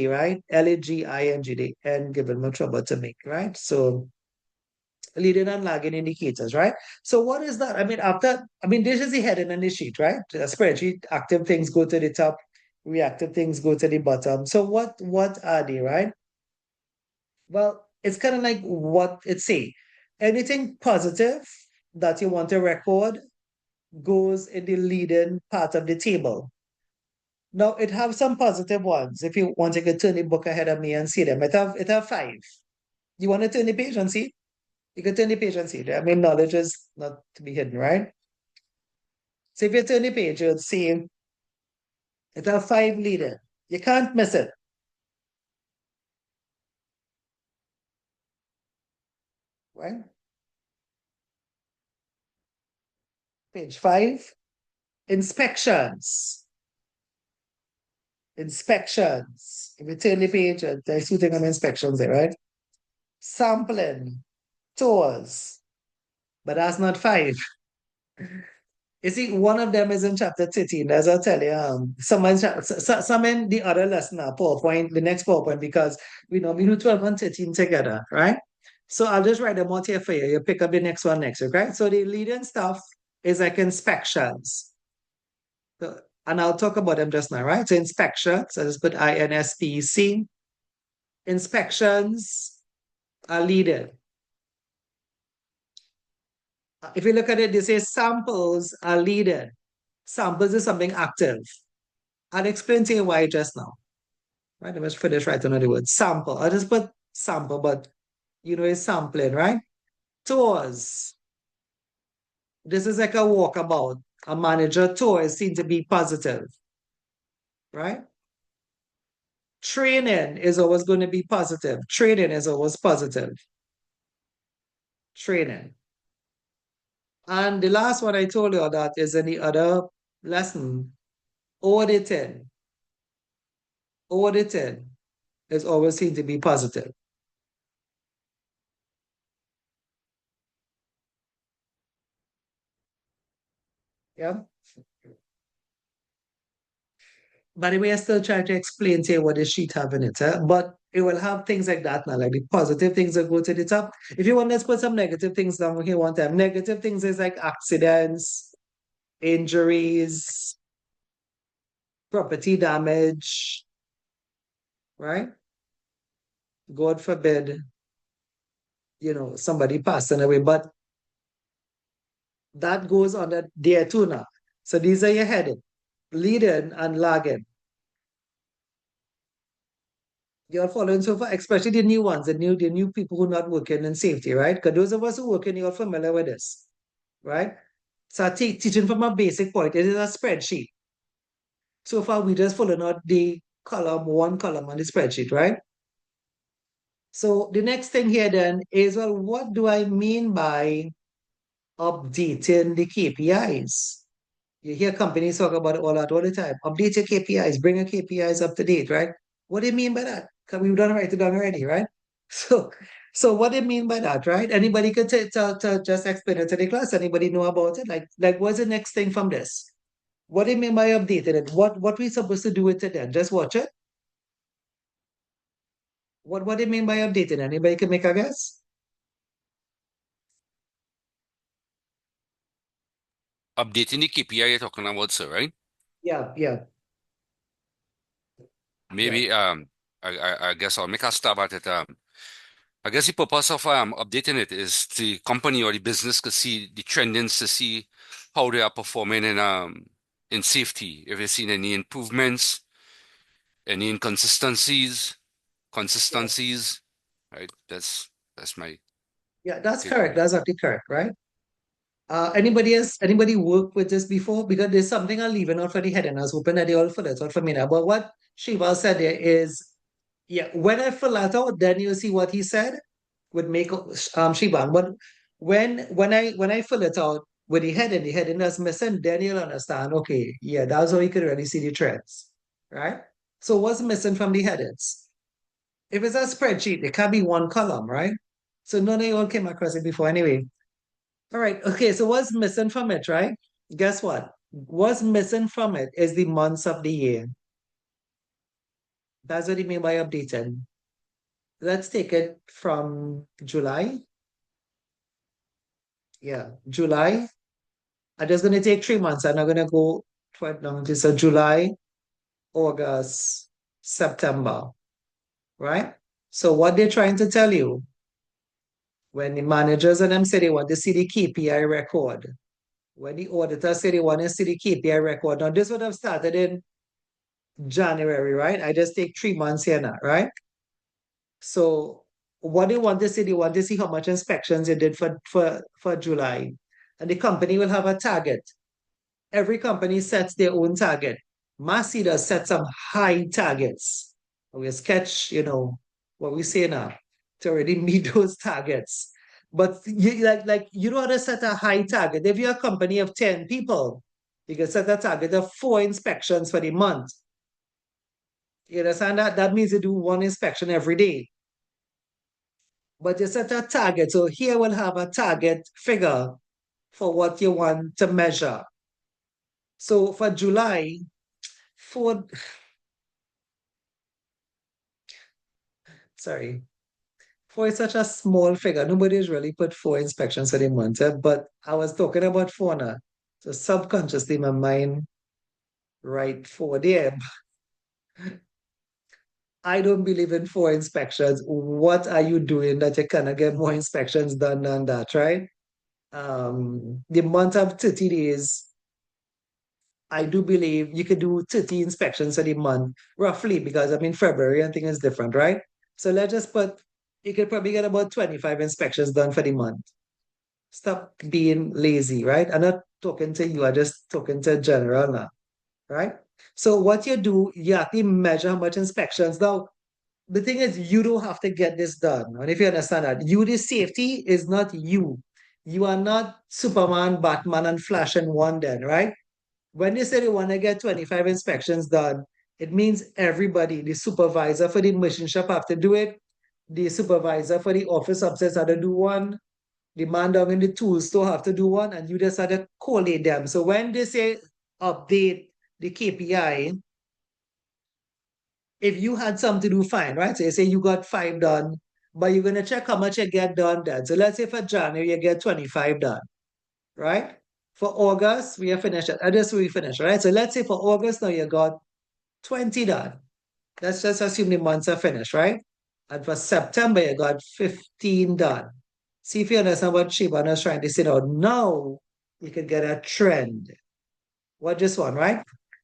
right? L-A-G-I-N-G, they and giving me trouble to make, right? So leading and lagging indicators, right? So what is that? This is the heading and the sheet, right? A spreadsheet, active things go to the top, reactive things go to the bottom. So what are they, right? Well, it's kind of like what it say. Anything positive that you want to record goes in the leading part of the table. Now it have some positive ones. If you want, you can turn the book ahead of me and see them. It have five. You want to turn the page and see? You can turn the page and see it. I mean, knowledge is not to be hidden, right? So if you turn the page, you'll see it have five leading. You can't miss it, right? Page five, inspections. Inspections. If you turn the page, there's two things on inspections there, right? Sampling, tours, but that's not five. You see, one of them is in chapter 13. As I'll tell you, some in the other lesson are PowerPoint, the next PowerPoint, because we do 12 and 13 together, right? So I'll just write them out here for you. You pick up the next one next, okay? So the leading stuff is like inspections. And I'll talk about them just now, right? So inspections, so just put INSPEC. Inspections are leading. If you look at it, they say samples are leading. Samples is something active. I'll explain to you why just now. Right? I must finish writing on the word sample. I just put sample, but it's sampling, right? Tours. This is like a walkabout. A manager tour is seen to be positive, right? Training is always going to be positive. Training is always positive. Training. And the last one I told you that is in the other lesson. Auditing. Auditing is always seen to be positive. Yeah. By the way, I still try to explain to you what the sheet have in it, but it will have things like that now, like the positive things that go to the top. If you want, let's put some negative things down here one time. Negative things is like accidents, injuries, property damage, right? God forbid, somebody passing away, but that goes under there too now. So these are your heading, leading and lagging. You're following so far, especially the new ones, the new people who are not working in safety, right? Because those of us who work in, you're familiar with this, right? So teaching from a basic point, it is a spreadsheet. So far, we just following out the one column on the spreadsheet, right? So the next thing here then is, well, what do I mean by updating the KPIs? You hear companies talk about it all that all the time. Update your KPIs, bring your KPIs up to date, right? What do you mean by that? Because we've done it already, right? So, so what do you mean by that, right? Anybody could to just explain it to the class. Anybody know about it? Like what's the next thing from this? What do you mean by updating it? What we supposed to do with it then? Just watch it? What do you mean by updating? Anybody can make a guess? Updating the KPI you're talking about, sir, right? Yeah, yeah, yeah, Maybe I guess I'll make a stab at it. I guess the purpose of updating it is the company or the business could see the trendings to see how they are performing in safety. If you've seen any improvements, any inconsistencies, yeah. consistencies, right? That's my Yeah, that's take on correct. it. That's actually correct, right? Anybody work with this before? Because there's something I'm leaving out for the head, and I was hoping that they all fill it out for me now. But what Shiva said there is, yeah, when I fill that out, then you see what he said would make Shiva. But when I fill it out with the heading that's missing, then you'll understand, okay, yeah, that's how you could really see the trends, right? So what's missing from the headings? If it's a spreadsheet, it can be one column, right? So none of you all came across it before anyway. All right, okay, so what's missing from it, right? Guess what? What's missing from it is the months of the year. That's what you mean by updated. Let's take it from July. Yeah, July. I'm just going to take 3 months. I'm not going to go quite long. So July, August, September, right? So what they're trying to tell you when the managers and them say they want to see the KPI record, when the auditors say they want to see the KPI record. Now, this would have started in January, right? I just take 3 months here now, right? So what they want to see how much inspections they did for July. And the company will have a target. Every company sets their own target. Massey does set some high targets. We sketch, what we say now to already meet those targets. But you don't want to set a high target. If you're a company of 10 people, you can set a target of 4 inspections for the month. You understand that? That means you do one inspection every day. But you set a target. So here we'll have a target figure for what you want to measure. So for July, for sorry, four is such a small figure. Nobody's really put 4 inspections for the month, but I was talking about four now. So subconsciously, my mind right four there. I don't believe in 4 inspections. What are you doing that you cannot get more inspections done than that, right? The month of 30 days, I do believe you could do 30 inspections a month, roughly, because I mean, February, I think is different, right? So let's just put, you could probably get about 25 inspections done for the month. Stop being lazy, right? I'm not talking to you, I'm just talking to general now, right? So what you do, you have to measure how much inspections. Now, the thing is, you don't have to get this done. And if you understand that, you, the safety is not you. You are not Superman, Batman, and Flash in one then, right? When they say they want to get 25 inspections done, it means everybody, the supervisor for the machine shop have to do it, the supervisor for the office upstairs have to do one, the man down in the tool store have to do one, and you just have to collate them. So when they say update the KPI, if you had some to do, fine, right? So you say you got 5 done, but you're going to check how much you get done then. So let's say for January, you get 25 done, right? For August, we are finished. I just we finished, right? So let's say for August, now you got 20 done. Let's just assume the months are finished, right? And for September, you got 15 done. See if you understand what Shibana is trying to say now. Now you can get a trend. What this one, right?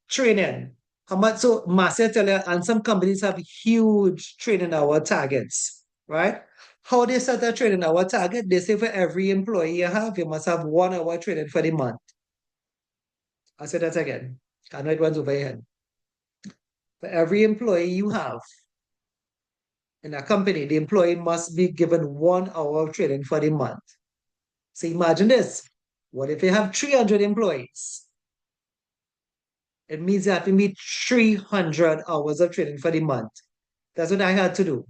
Training. How much? So Marcia tell you, and some companies have huge training hour targets, right? How they set a training hour target? They say for every employee you have, you must have 1 hour training for the month. I'll say that again. I know it runs over your head. For every employee you have in a company, the employee must be given 1 hour of training for the month. So imagine this. What if you have 300 employees? It means you have to meet 300 hours of training for the month. That's what I had to do.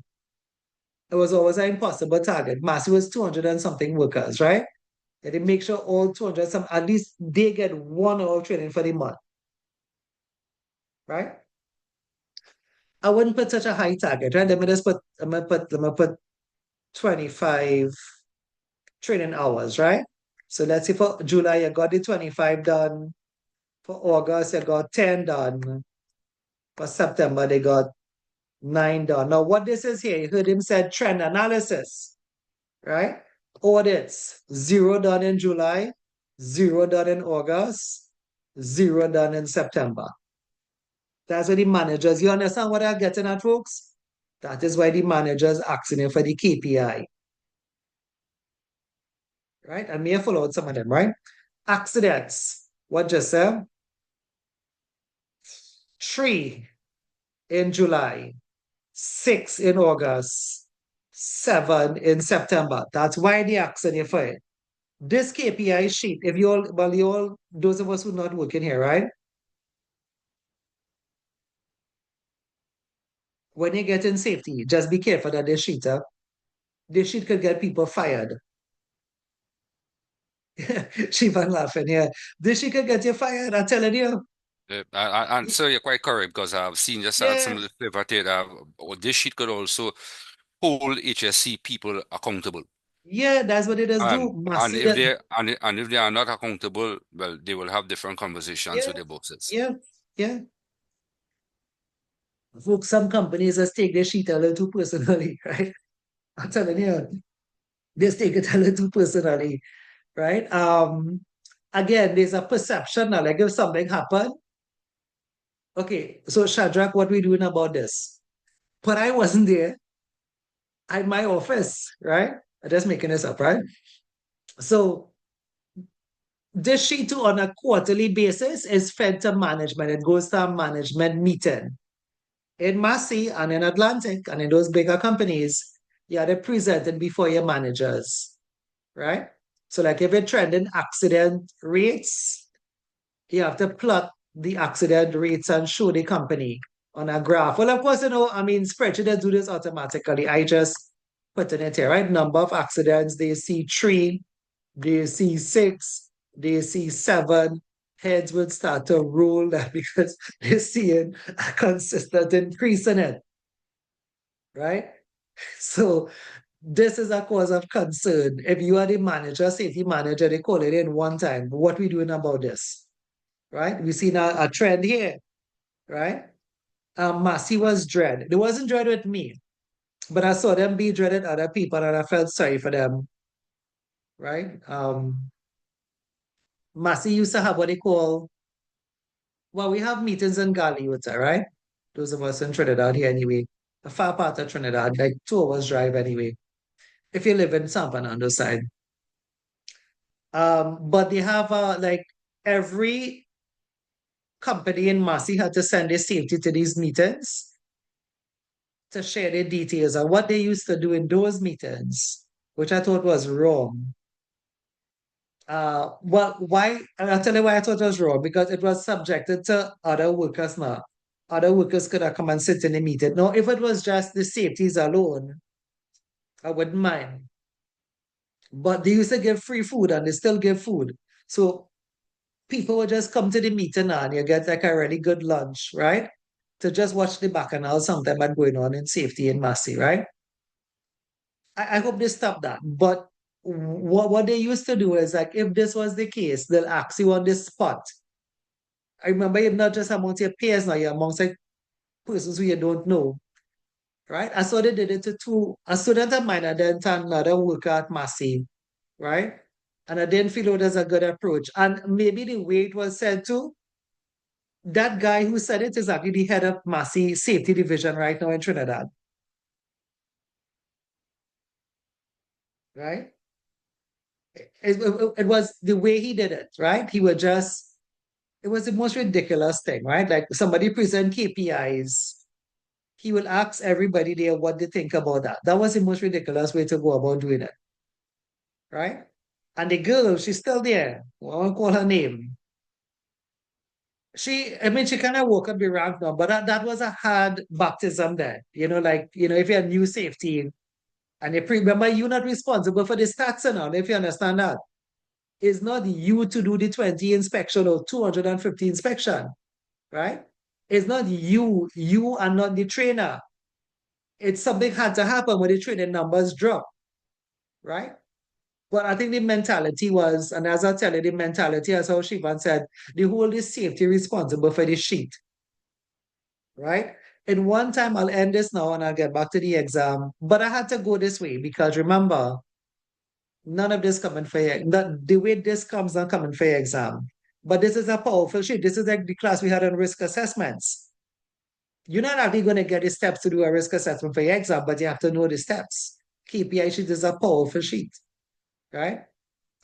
It was always an impossible target. Massey was 200 and something workers, right? And they make sure all 200, at least they get 1 hour of training for the month, right? I wouldn't put such a high target, right? Let me put 25 training hours, right? So let's say for July, you got the 25 done. For August, you got 10 done. For September, they got 9 done. Now, what this is here, you heard him said trend analysis, right? Audits, 0 done in July, 0 done in August, 0 done in September. That's what the managers, you understand what I'm getting at, folks? That is why the managers asking you for the KPI, right? And may I follow out some of them, right? Accidents, what just said? 3 in July, 6 in August, 7 in September. That's why they asking you for it. This KPI sheet, if you all, well, you all, those of us who are not working here, right? when you get in safety, just be careful that this sheet, this sheet could get people fired. Shivan laughing, yeah. This sheet could get you fired, I'm telling you. And so you're quite correct because I've seen just add some Yeah, little flavor to it. This sheet could also hold HSC people accountable. yeah, that's what it does do. And Massive, if they are not accountable, well, they will have different conversations yeah, with their bosses. yeah, yeah. Folks, some companies just take their sheet a little too personally, right? I'm telling you, they just take it a little too personally, right? Again, there's a perception now, like if something happened, okay, so Shadrach, what we doing about this? But I wasn't there at my office, right? I'm just making this up, right? So this sheet on a quarterly basis is fed to management. It goes to a management meeting. In Massey and in Atlantic and in those bigger companies, you are presented before your managers, right? So like if you're trending accident rates, you have to plot the accident rates and show the company on a graph. Well, of course, I mean, spreadsheets do this automatically. I just put in it here, right? Number of accidents, they see three, they see six, they see seven. Heads would start to roll that because they're seeing a consistent increase in it, right? So this is a cause of concern. If you are the manager, safety manager, they call it in one time. What we doing about this? Right? We see now a trend here, right? Massey was dread. They wasn't dread with me, but I saw them be dreaded other people and I felt sorry for them, right? Massey used to have what they call, well, we have meetings in Galiota, right? Those of us in Trinidad here anyway. A far part of Trinidad, like 2 hours drive anyway. If you live in San Fernando side. But they have like every company in Massey had to send their safety to these meetings to share their details of what they used to do in those meetings, which I thought was wrong. Well, why? I'll tell you why I thought it was wrong, because it was subjected to other workers now. Other workers could have come and sit in the meeting. Now, if it was just the safeties alone, I wouldn't mind. But they used to give free food and they still give food. So people would just come to the meeting and you get like a really good lunch, right? To just watch the bacchanal sometime and going on in safety in Massey, right? I hope they stop that. But what they used to do is like if this was the case, they'll ask you on the spot. I remember you're not just amongst your peers now, you're amongst like persons who you don't know, right? I saw they did it to two, a student of mine and then to another worker at Massey, right? And I didn't feel it was a good approach. And maybe the way it was said to, that guy who said it is actually the head of Massey Safety Division right now in Trinidad, right? It was the way he did it, right? He would just, it was the most ridiculous thing, right? Like somebody present KPIs, he will ask everybody there what they think about that. That was the most ridiculous way to go about doing it, right? And the girl, she's still there. I won't call her name. I mean, she kind of woke up the rank now, but that was a hard baptism there. Like, if you're new safety, and remember, you're not responsible for the stats and all, if you understand that. It's not you to do the 20 inspection or 250 inspection, right? It's not you. You are not the trainer. It's something had to happen when the training numbers drop, right? But I think the mentality was, and as I tell you, the mentality, as how Shivan said, the whole is safety responsible for the sheet, right? In one time, I'll end this now and I'll get back to the exam. But I had to go this way because remember, none of this coming for you. The way this comes not coming for your exam. But this is a powerful sheet. This is like the class we had on risk assessments. You're not actually going to get the steps to do a risk assessment for your exam, but you have to know the steps. KPI sheet is a powerful sheet, right?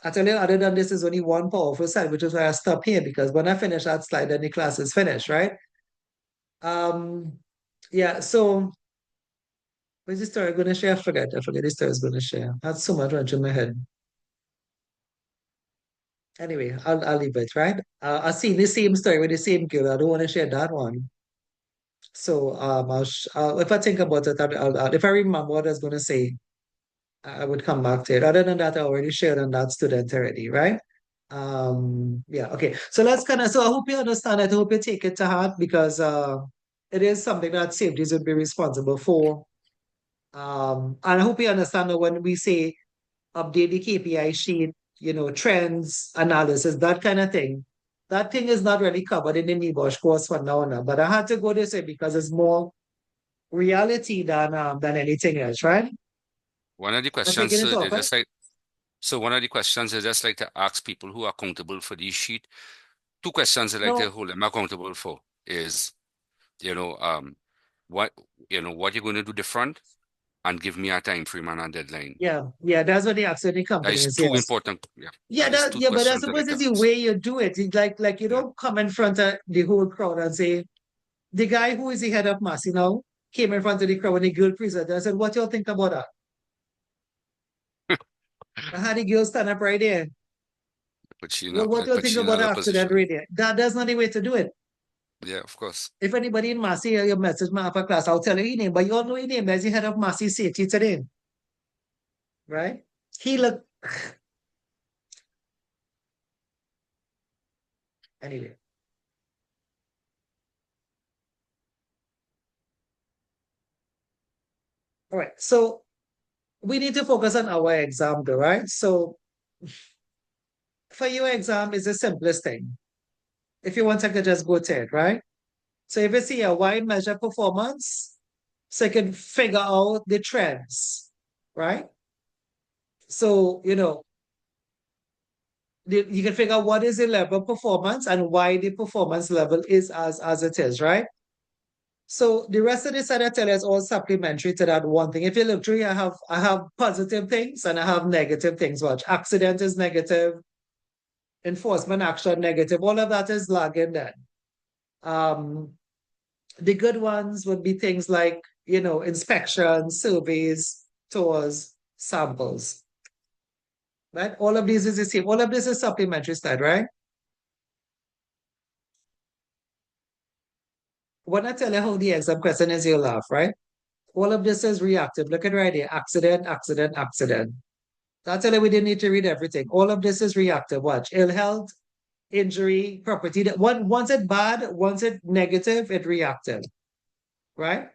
I tell you, other than this is only one powerful slide, which is why I stop here because when I finish that slide, then the class is finished, right? Um, yeah, so what's the story I'm going to share? I forget the story I was going to share. I had so much running in my head. Anyway, I'll leave it, right? I've seen the same story with the same girl. I don't want to share that one. So if I think about it, if I remember what I was going to say, I would come back to it. Other than that, I already shared on that student already, right? Yeah, okay. So let's kind of, so I hope you understand it. I hope you take it to heart because it is something that safeties would be responsible for. And I hope you understand that when we say update the KPI sheet, trends, analysis, that kind of thing. That thing is not really covered in the NEBOSH course for now, but I had to go this way because it's more reality than anything else, right? One of the Am I taking questions, it off, they right? just like, so one of the questions is just like to ask people who are accountable for this sheet. Two questions I like to No, hold them accountable for is, you know, what, what you're going to do different and give me a time frame and a deadline. yeah, that's what they ask any That is companies, two yes. important. Yeah, Yeah, that is two but I questions I like suppose to it's the ask. way you do it. It's like you Yeah. don't come in front of the whole crowd and say, the guy who is the head of Massey now came in front of the crowd and the girl presented. I said, what y'all think about that? I had the girl stand up right there. Well, what do you But think she in about the another accident position. right there? That's not the way to do it. Yeah, of course. If anybody in Massey hear your message, my upper class, I'll tell you your name, but you all know your name as the head of Massey Safety today, right? He look anyway. All right. So we need to focus on our exam though, right? So for your exam is the simplest thing. If you want, I could just go to it, right? So if you see a wide measure performance, so you can figure out the trends, right? So, you can figure out what is the level of performance and why the performance level is as it is, right? So the rest of the side I tell you is all supplementary to that one thing. If you look through, I have positive things and I have negative things. Watch, accident is negative, enforcement action negative. All of that is lagging then. Um, the good ones would be things like, inspections, surveys, tours, samples. Right? All of these is the same. All of this is supplementary side, right? When I tell you how the exam question is, you'll laugh, right? All of this is reactive. Look at right here. Accident, accident, accident. That's why we didn't need to read everything. All of this is reactive. Watch. Ill health, injury, property. Once it bad, once it negative, it reactive. Right?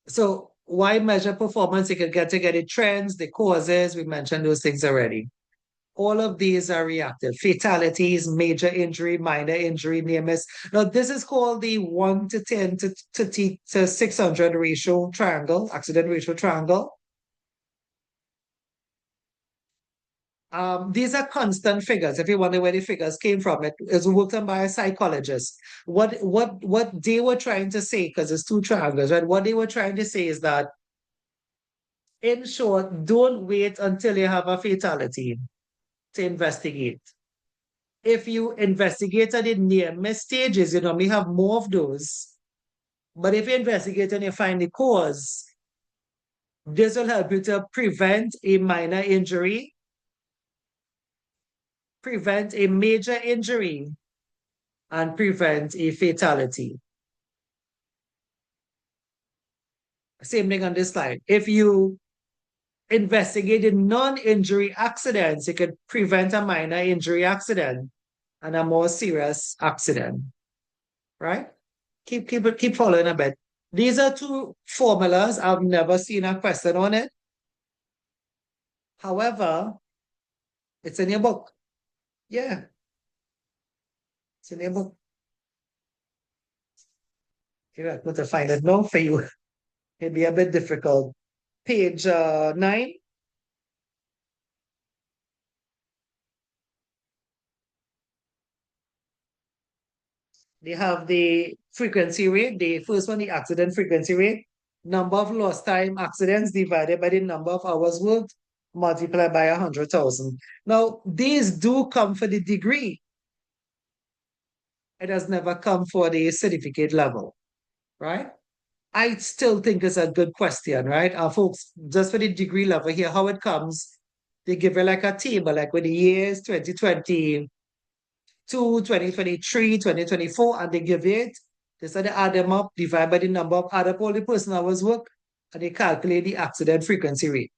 So why measure performance? You can get to get the trends, the causes. We mentioned those things already. All of these are reactive. Fatalities, major injury, minor injury, near miss. Now, this is called the 1 to 10 to 600 ratio triangle, accident ratio triangle. These are constant figures. If you wonder where the figures came from, it is worked on by a psychologist. What they were trying to say, because it's two triangles, right? What they were trying to say is that, in short, don't wait until you have a fatality to investigate. If you investigate at the near miss stages, you may have more of those. But if you investigate and you find the cause, this will help you to prevent a minor injury, prevent a major injury, and prevent a fatality. Same thing on this slide. If you investigate the non-injury accidents, you could prevent a minor injury accident and a more serious accident, right? Keep following a bit. These are two formulas. I've never seen a question on it. However, it's in your book. Yeah, it's in your book. You're not going to find it now for you. It'd be a bit difficult. Page 9. They have the frequency rate. The first one, the accident frequency rate. Number of lost time accidents divided by the number of hours worked multiplied by 100,000. Now, these do come for the degree. It has never come for the certificate level, right? I still think it's a good question, right? Folks, just for the degree level here, how it comes, they give you like a table, like with the years 2020, 2023, 2024, and they give it. They said they add them up, divide by the number of add up all the person hours work, and they calculate the accident frequency rate.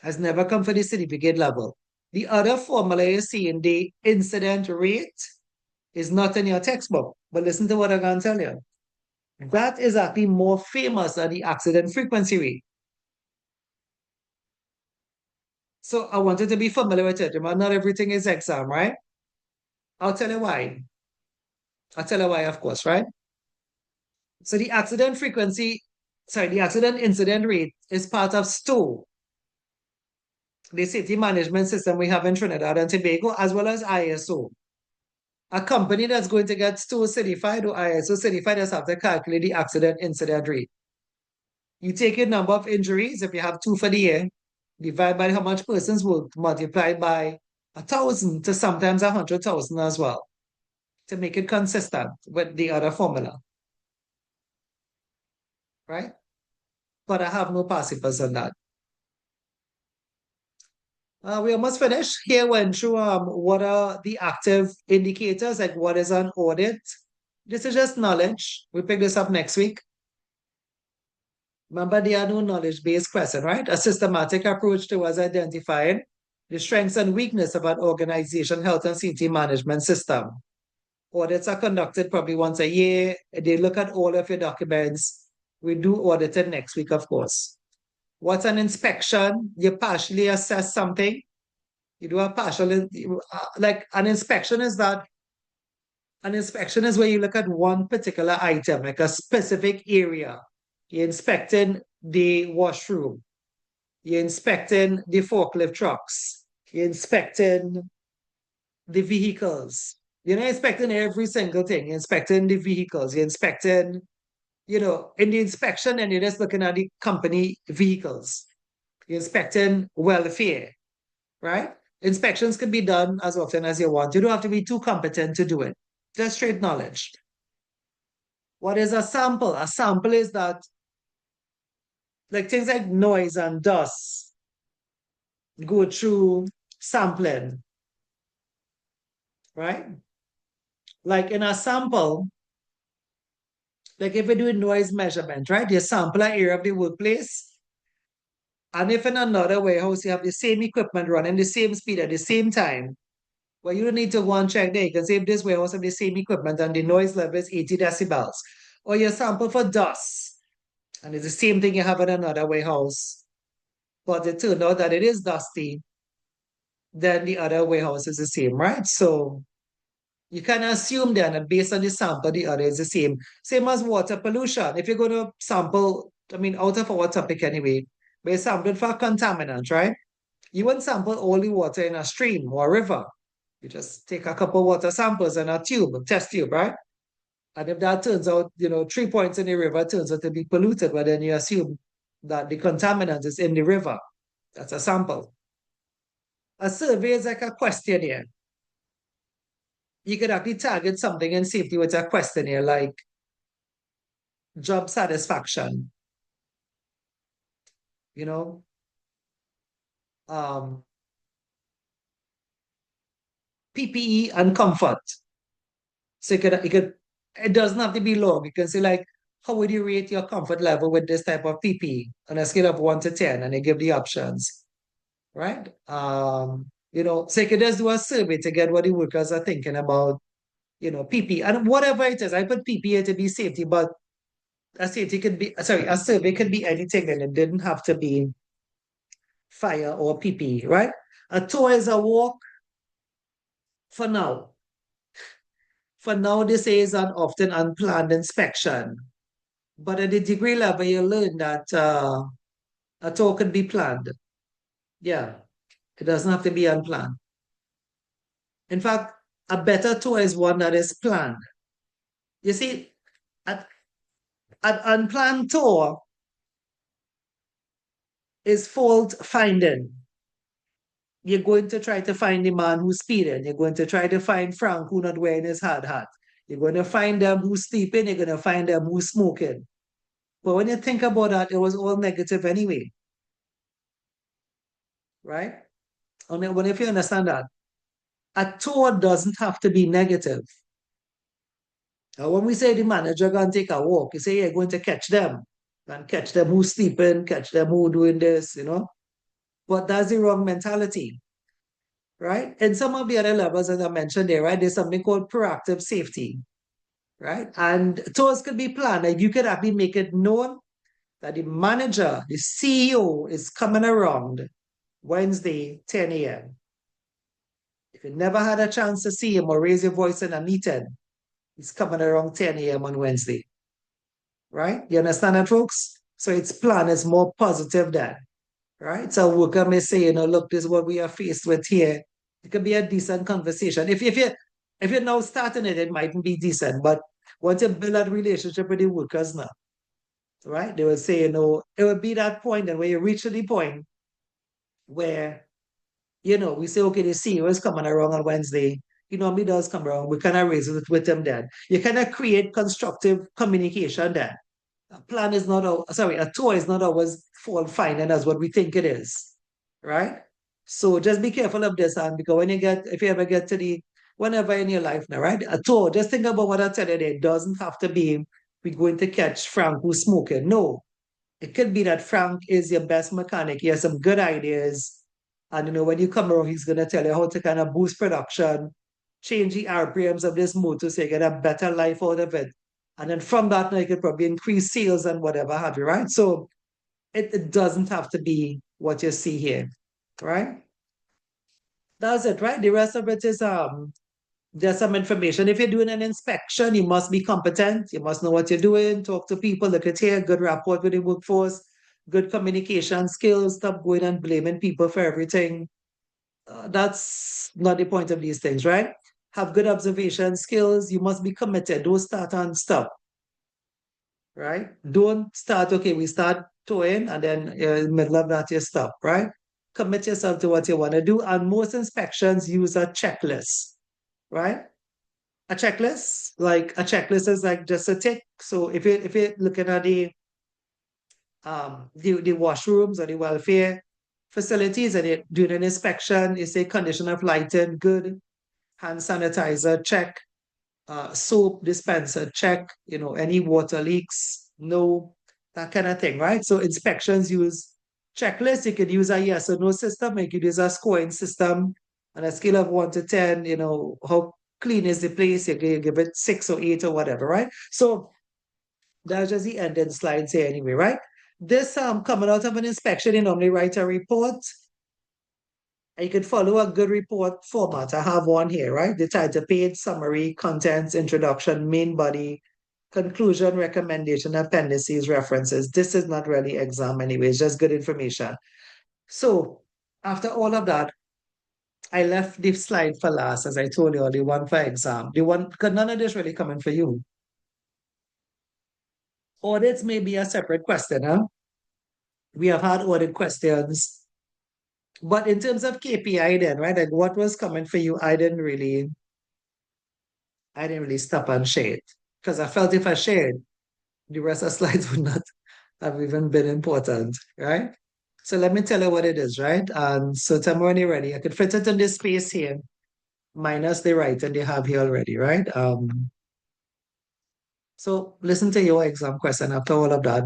Has never come for the certificate level. The other formula you see in the incident rate is not in your textbook. But listen to what I'm going to tell you. That is actually more famous than the accident frequency rate. So I wanted to be familiar with it. Remember, not everything is exam, right? I'll tell you why. I'll tell you why, of course, right? So the accident incident rate is part of STO, the safety management system we have in Trinidad and Tobago, as well as ISO. A company that's going to get STO certified or ISO certified has have to calculate the accident incident rate. You take your number of injuries, if you have 2 for the year, divide by how much persons worked, multiplied by 1,000 to sometimes 100,000 as well, to make it consistent with the other formula, right? But I have no participants on that. We almost finished. Here went through what are the active indicators, like what is an audit. This is just knowledge. We pick this up next week. Remember, there are no knowledge-based questions, right? A systematic approach towards identifying the strengths and weakness of an organization health and safety management system. Audits are conducted probably once a year. They look at all of your documents. We do auditing next week, of course. What's an inspection? You partially assess something. You do a partial, like an inspection is that, an inspection is where you look at one particular item, like a specific area. You're inspecting the washroom. You're inspecting the forklift trucks. You're inspecting the vehicles. You're not inspecting every single thing. You're inspecting the vehicles. You're inspecting, in the inspection, and you're just looking at the company vehicles. You're inspecting welfare, right? Inspections can be done as often as you want. You don't have to be too competent to do it. Just straight knowledge. What is a sample? A sample is that, like things like noise and dust go through sampling, right? Like in a sample, like if you're doing noise measurement, right? You sample an area of the workplace. And if in another warehouse you have the same equipment running the same speed at the same time, well, you don't need to go and check there. You can say if this warehouse have the same equipment and the noise level is 80 decibels. Or you sample for dust. And it's the same thing you have in another warehouse. But it turned out that it is dusty, then the other warehouse is the same, right? So you can assume then that based on the sample, the other is the same. Same as water pollution. If you're going to sample, out of our topic anyway, we're sampling for contaminants, right? You wouldn't sample all the water in a stream or a river. You just take a couple water samples in a tube, a test tube, right? And if that turns out, 3 points in the river turns out to be polluted, but then you assume that the contaminant is in the river. That's a sample. A survey is like a questionnaire. You could actually target something in safety with a questionnaire like job satisfaction, you know, um, PPE and comfort. So it doesn't have to be long. You can say like, how would you rate your comfort level with this type of PPE on a scale of 1 to 10, and they give the options, right? So you could just do a survey to get what the workers are thinking about, PPE and whatever it is. I put PPE to be safety, but a survey could be anything, and it didn't have to be fire or PPE, right? A tour is a walk for now. For now, this is an often unplanned inspection. But at the degree level, you learn that a tour can be planned. Yeah, it doesn't have to be unplanned. In fact, a better tour is one that is planned. You see, an unplanned tour is fault finding. You're going to try to find the man who's speeding. You're going to try to find Frank who's not wearing his hard hat. You're going to find them who's sleeping. You're going to find them who's smoking. But when you think about that, it was all negative anyway. Right? Only if you understand that. A tour doesn't have to be negative. When we say the manager going to take a walk, you say you're going to catch them and catch them who's sleeping, catch them who doing this, But that's the wrong mentality, right? And some of the other levels, as I mentioned there, right, there's something called proactive safety, right? And tours could be planned. Like you could actually make it known that the manager, the CEO is coming around Wednesday, 10 a.m. If you never had a chance to see him or raise your voice in a meeting, he's coming around 10 a.m. on Wednesday, right? You understand that, folks? So its plan is more positive than, right? So a worker may say, look, this is what we are faced with here. It could be a decent conversation. If you're now starting it, it mightn't be decent, but once you build that relationship with the workers now, right? They will say, it will be that point, and when you reach to the point where, we say, okay, the CEO is coming around on Wednesday. He normally does come around. We kind of raise it with him then. You kind of create constructive communication then. A plan is not, a tour is not always fault finding as what we think it is, right? So just be careful of this, and because if you ever get to whenever in your life now, right? A tour, just think about what I tell you there. It doesn't have to be, we're going to catch Frank who's smoking. No, it could be that Frank is your best mechanic. He has some good ideas. And when you come around, he's gonna tell you how to kind of boost production, change the RPMs of this motor so you get a better life out of it. And then from that now you could probably increase sales and whatever have you, right? So it doesn't have to be what you see here, right? That's it, right? The rest of it is there's some information. If you're doing an inspection, you must be competent. You must know what you're doing. Talk to people. Look at here. Good rapport with the workforce. Good communication skills. Stop going and blaming people for everything. That's not the point of these things, right? Have good observation skills. You must be committed. Don't start and stop, right? Don't start, okay, we start towing and then in the middle of that you stop, right? Commit yourself to what you want to do. And most inspections use a checklist, right? A checklist is like just a tick. So if you're looking at the washrooms or the welfare facilities and you're doing an inspection, you say condition of lighting, good, hand sanitizer, check, soap dispenser, check, any water leaks, no, that kind of thing, right? So inspections use checklists. You could use a yes or no system. You could use a scoring system on a scale of 1 to 10, how clean is the place? You give it 6 or 8 or whatever, right? So that's just the ending slides here anyway, right? This coming out of an inspection, you normally write a report. And you could follow a good report format. I have one here, right? The title page, summary, contents, introduction, main body, conclusion, recommendation, appendices, references. This is not really exam anyway, it's just good information. So after all of that, I left the slide for last, as I told you, the one for exam. The one, because none of this really coming for you. Audits may be a separate question, huh? We have had audit questions. But in terms of KPI then, right? Like what was coming for you, I didn't really stop and share it. Because I felt if I shared, the rest of the slides would not have even been important, right? So let me tell you what it is, right? And so tell me when you're ready. I could fit it in this space here, minus the writing they have here already, right? So listen to your exam question after all of that.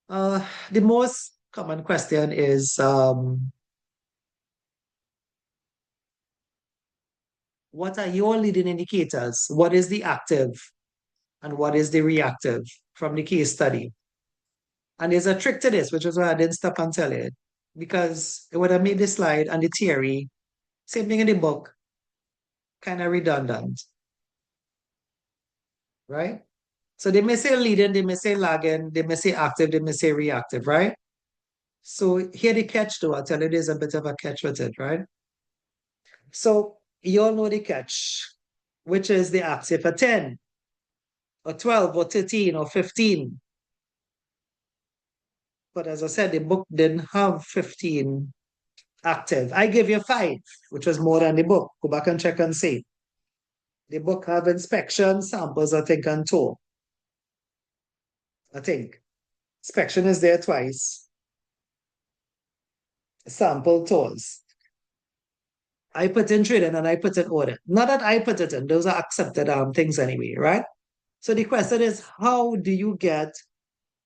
The most common question is, what are your leading indicators? What is the active and what is the reactive from the case study? And there's a trick to this, which is why I didn't stop and tell it. Because it would have made the slide and the theory, same thing in the book, kind of redundant, right? So they may say leading, they may say lagging, they may say active, they may say reactive, right? So here the catch though, I'll tell you there's a bit of a catch with it, right? So you all know the catch, which is the active for 10 or 12 or 13 or 15. But as I said, the book didn't have 15 active. I give you 5, which was more than the book. Go back and check and see. The book have inspection, samples, I think, and tour. I think. Inspection is there twice. Sample tours. I put in trading and I put in audit. Not that I put it in, those are accepted things anyway, right? So the question is, how do you get,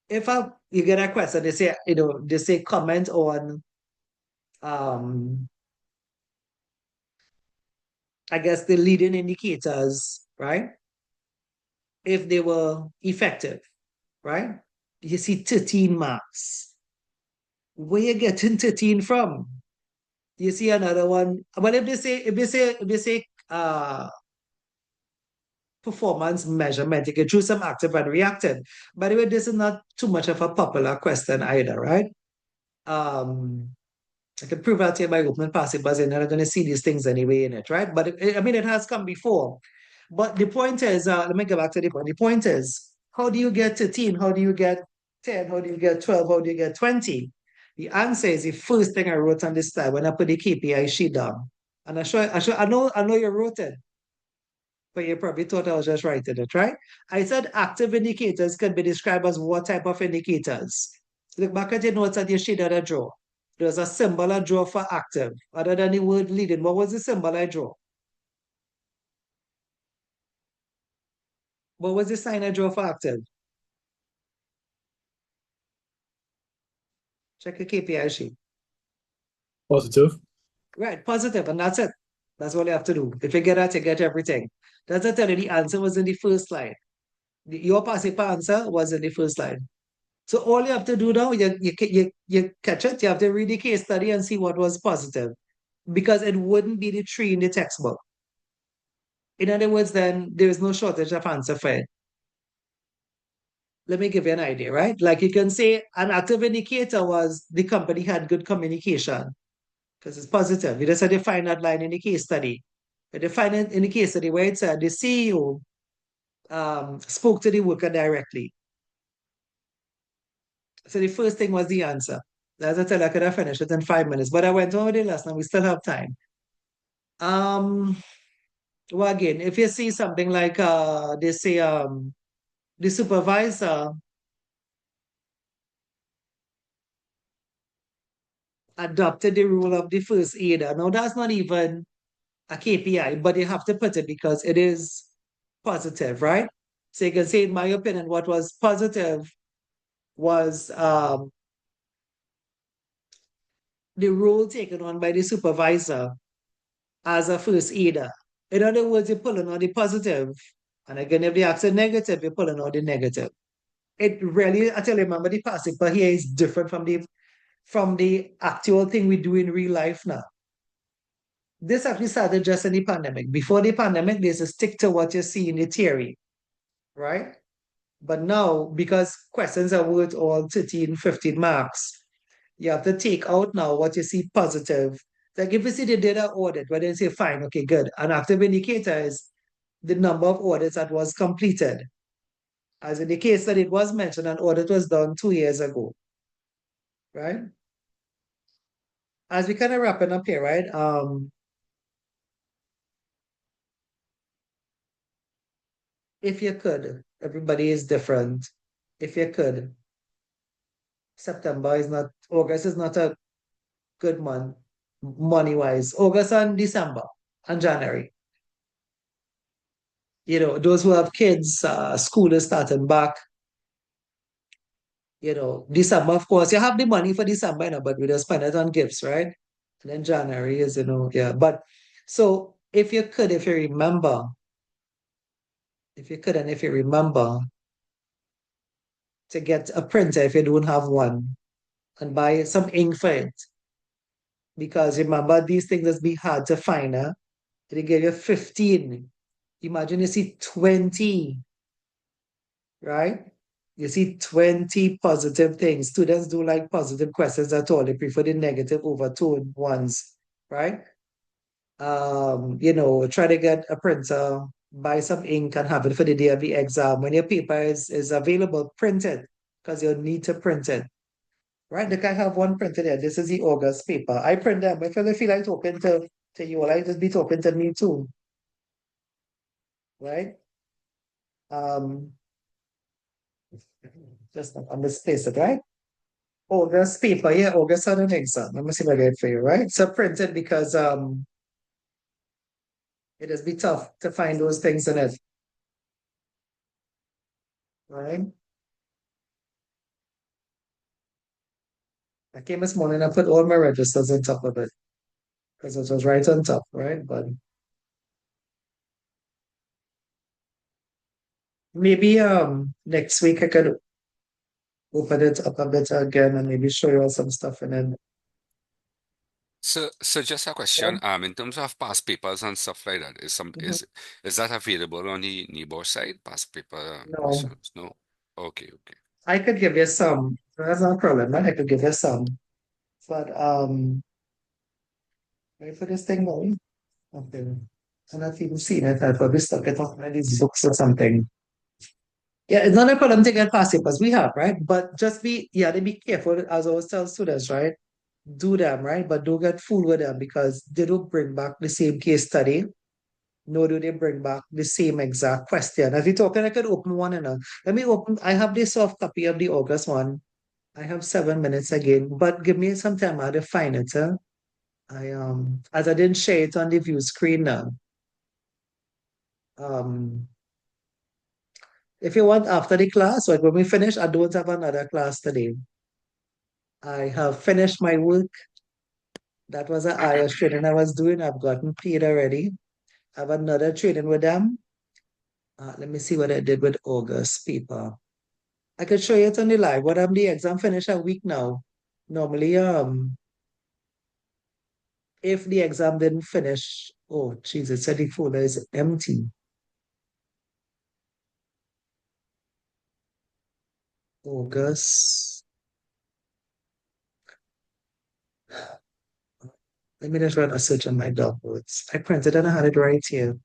if you get a question, they say, they say comment on, um, I guess the leading indicators, right? If they were effective, right? You see 13 marks. Where you getting 13 from? You see another one. Well, if they say performance measurement, you can choose some active and reactive. By the way, this is not too much of a popular question either, right? Um, I can prove that to you by opening passive buzz, and you're not going to see these things anyway in it, right? But I mean, it has come before. But the point is, let me go back to the point. The point is, how do you get 13? How do you get 10? How do you get 12? How do you get 20? The answer is the first thing I wrote on this slide when I put the KPI sheet down. And I know you wrote it, but you probably thought I was just writing it, right? I said active indicators can be described as what type of indicators? Look back at your notes at your sheet that I draw. There's a symbol I draw for active. Other than the word leading, what was the symbol I draw? What was the sign I draw for active? Check your KPI sheet. Positive. Right, positive, and that's it. That's all you have to do. If you get that, you get everything. That's I tell you, the answer was in the first slide. Your passive answer was in the first slide. So all you have to do now, you catch it, you have to read the case study and see what was positive. Because it wouldn't be the three in the textbook. In other words, then there's no shortage of answer for it. Let me give you an idea, right? Like you can say an active indicator was the company had good communication because it's positive. You just had to find that line in the case study. But you find it in the case study where it said the CEO spoke to the worker directly. So the first thing was the answer. As I tell you, I could have finished it in 5 minutes, but I went over the last and we still have time. Well, again, if you see something like they say the supervisor adopted the rule of the first aider. Now that's not even a KPI, but you have to put it because it is positive, right? So you can say, in my opinion, what was positive was the role taken on by the supervisor as a first aider. In other words, you're pulling on the positive. And again, if they ask a negative, you're pulling on the negative. It really, I tell you, remember the passive but here is different from the actual thing we do in real life now. This actually started just in the pandemic. Before the pandemic, there's a stick to what you see in the theory, right? But now, because questions are worth all 13, 15 marks, you have to take out now what you see positive. Like if you see the data audit, where they say, fine, okay, good. An active indicator is the number of audits that was completed. As in the case that it was mentioned, an audit was done 2 years ago, right? As we kind of wrapping up here, right? If you could, everybody is different. If you could, August is not a good month, money wise. August and December and January. Those who have kids, school is starting back. December, of course, you have the money for December, but we just spend it on gifts, right? And then January is, yeah. But so if you remember, if you could and if you remember to get a printer if you don't have one and buy some ink for it. Because remember, these things must be hard to find, huh? They give you 15. Imagine you see 20, right? You see 20 positive things. Students do like positive questions at all. They prefer the negative overtone ones, right? Try to get a printer, buy some ink and have it for the day of the exam. When your paper is available, print it because you'll need to print it. Right? Look, I have one printed there. This is the August paper. I print them. If I feel like talking to you, all I just be talking to me too. Right? Um, just I'm misplaced it, right? August paper, yeah, August on an exam. Let me see if I get it for you, right? So printed because It has been tough to find those things in it, right? I came this morning and put all my registers on top of it because it was right on top, right? But maybe next week I could open it up a bit again and maybe show you all some stuff in it. So just a Yeah. question. In terms of past papers and stuff like that, Mhm. is that available on the NEBOR side? Past paper No, questions? No. Okay, okay. I could give you some. That's not a problem, right? I could give you some. But wait for this thing going. Okay. I'm not even seeing it. I'll probably stuck it on one of these books or something. Yeah, it's not a problem to get past papers. We have, right? But just be, yeah, they be careful, as I always tell students, right? Do them, right? But don't get fooled with them because they don't bring back the same case study. Nor do they bring back the same exact question. If you're talking, I could open one and let me open. I have this soft copy of the August one. I have 7 minutes again, but give me some time. I'll define it. Huh? I as I didn't share it on the view screen now. Um, if you want after the class, like when we finish, I don't have another class today. I have finished my work. That was an IOS training I was doing. I've gotten paid already. I have another training with them. Let me see what I did with August paper. I could show you it on the live. What the exam finish a week now. Normally, if the exam didn't finish, oh Jesus, said the folder is empty. August. Let me just run a search on my downloads. I printed and I had it right here.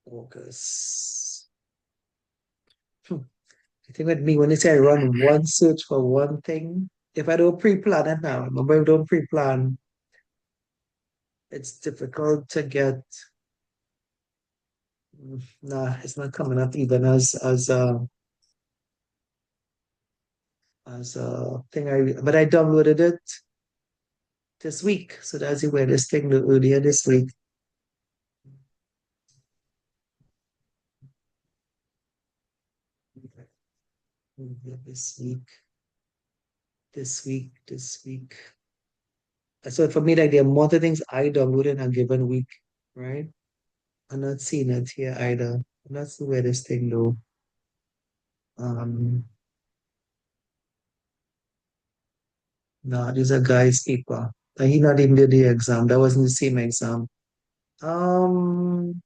August. I think with me, when they say I run one search for one thing, if I don't pre-plan it now, remember, if I don't pre-plan, it's difficult to get. Nah, it's not coming up even as a thing. But I downloaded it this week, so that's the way this thing earlier this week. This week, this week. So for me, like the amount of things I downloaded in a given week, right? I'm not seeing it here either. I'm not seeing where this thing though. Um, no, these are guys' paper. And he not even did the exam. That wasn't the same exam. Um,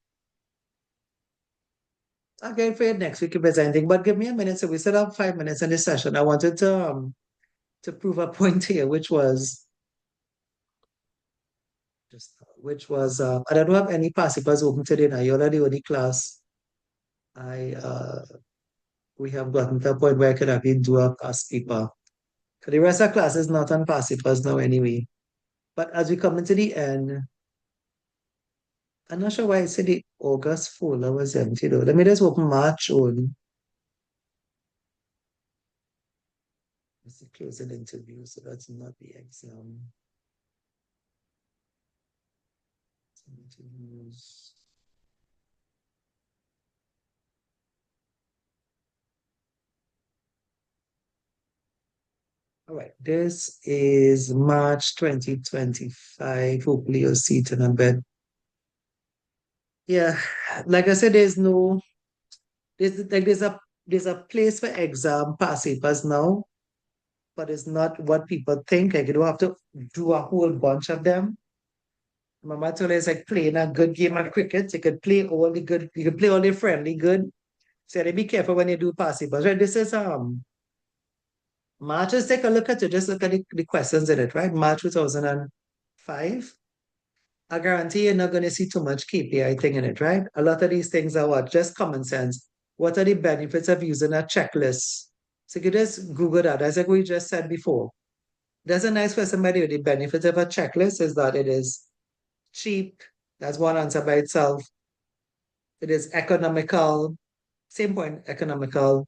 I'll get for it next week if there's anything. But give me a minute. So we set up 5 minutes in this session. I wanted to prove a point here, which was I don't have any past papers open today now. You're the only class I we have gotten to a point where I could actually do a past paper. So the rest of the class is not on past papers now anyway. But as we come into the end, I'm not sure why I said the August folder was empty though. Let me just open March on. It's the closing interview, so that's not the exam. Interviews. All right, this is March 2025. Hopefully you'll see it in a bit. Yeah, like I said, there's a place for exam pass papers now, but it's not what people think. Like you don't have to do a whole bunch of them. Mama told us like playing a good game of cricket. You could play all the friendly good. So they be careful when you do pass papers. Right, this is March. Just take a look at it. Just look at the questions in it, right? March 2005. I guarantee you're not going to see too much KPI thing in it, right? A lot of these things are what? Just common sense. What are the benefits of using a checklist? So you can just Google that. As like we just said before. There's a nice question by the way. The benefits of a checklist is that it is cheap. That's one answer by itself. It is economical. Same point, economical.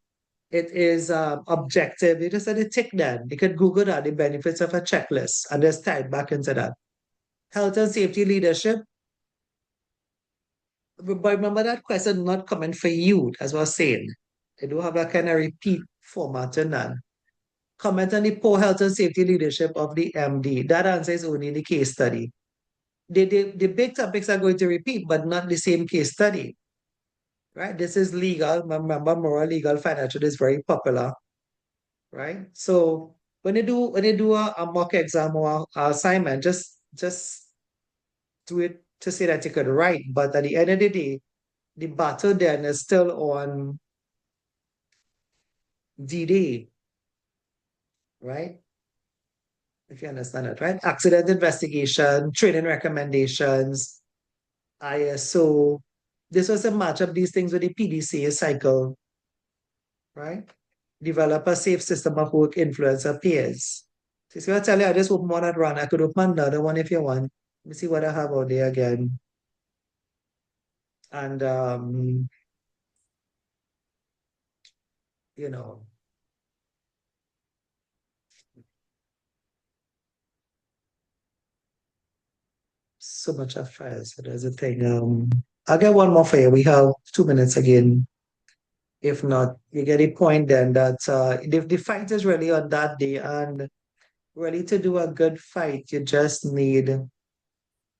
It is objective. You just had to tick then. You could Google that, the benefits of a checklist, and just type back into that. Health and safety leadership. But remember that question not coming for you, as I was saying. They don't have that kind of repeat format in that. Comment on the poor health and safety leadership of the MD. That answer is only in the case study. The big topics are going to repeat, but not the same case study. Right? This is legal. Remember, moral, legal, financial is very popular. Right? So when you do a mock exam or a assignment, just do it to say that you could write. But at the end of the day, the battle then is still on D-Day, right? If you understand that, right? Accident investigation, training recommendations, ISO. This was a match of these things with the PDCA cycle, right? Develop a safe system of work, influence our peers. So see what I tell you, I just open one and run. I could open another one if you want. Let me see what I have out there again. And you know, so much of files. So there's a thing. I'll get one more for you. We have 2 minutes again. If not, you get a point then that the fight is really on that day, and really to do a good fight, you just need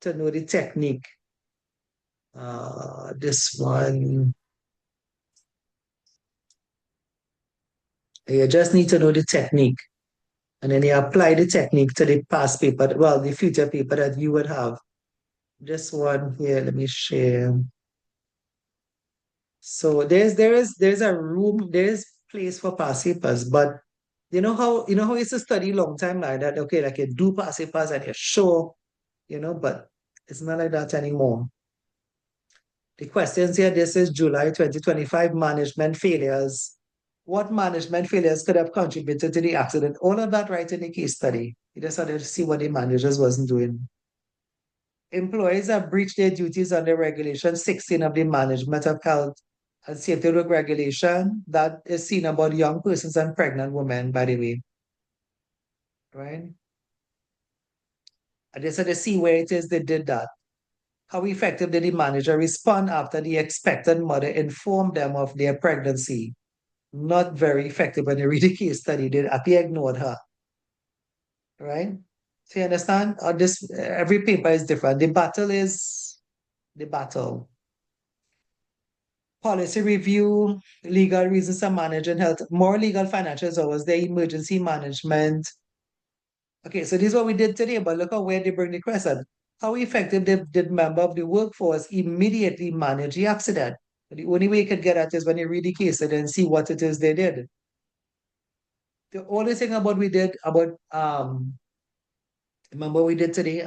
to know the technique. This one, you just need to know the technique, and then you apply the technique to the past paper, well, the future paper that you would have. This one here, let me share. So there's a room, there's place for past papers, but you know how it's a study long time like that. Okay, like you do past papers and you're sure, but it's not like that anymore. The questions here, this is July 2025 management failures. What management failures could have contributed to the accident? All of that right in the case study. You just had to see what the managers wasn't doing. Employees have breached their duties under Regulation 16 of the Management of Health and Safety Work Regulation. That is seen about young persons and pregnant women, by the way. Right? I just had to see where it is they did that. How effective did the manager respond after the expectant mother informed them of their pregnancy? Not very effective when you read the case study. They appear ignored her. Right? So you understand? This every paper is different. The battle is the battle. Policy review, legal reasons for managing health, more legal financial is always the emergency management. Okay, so this is what we did today, but look at where they bring the question. How effective did member of the workforce immediately manage the accident? The only way you could get at is when you read the case and then see what it is they did. The only thing about we did about remember we did today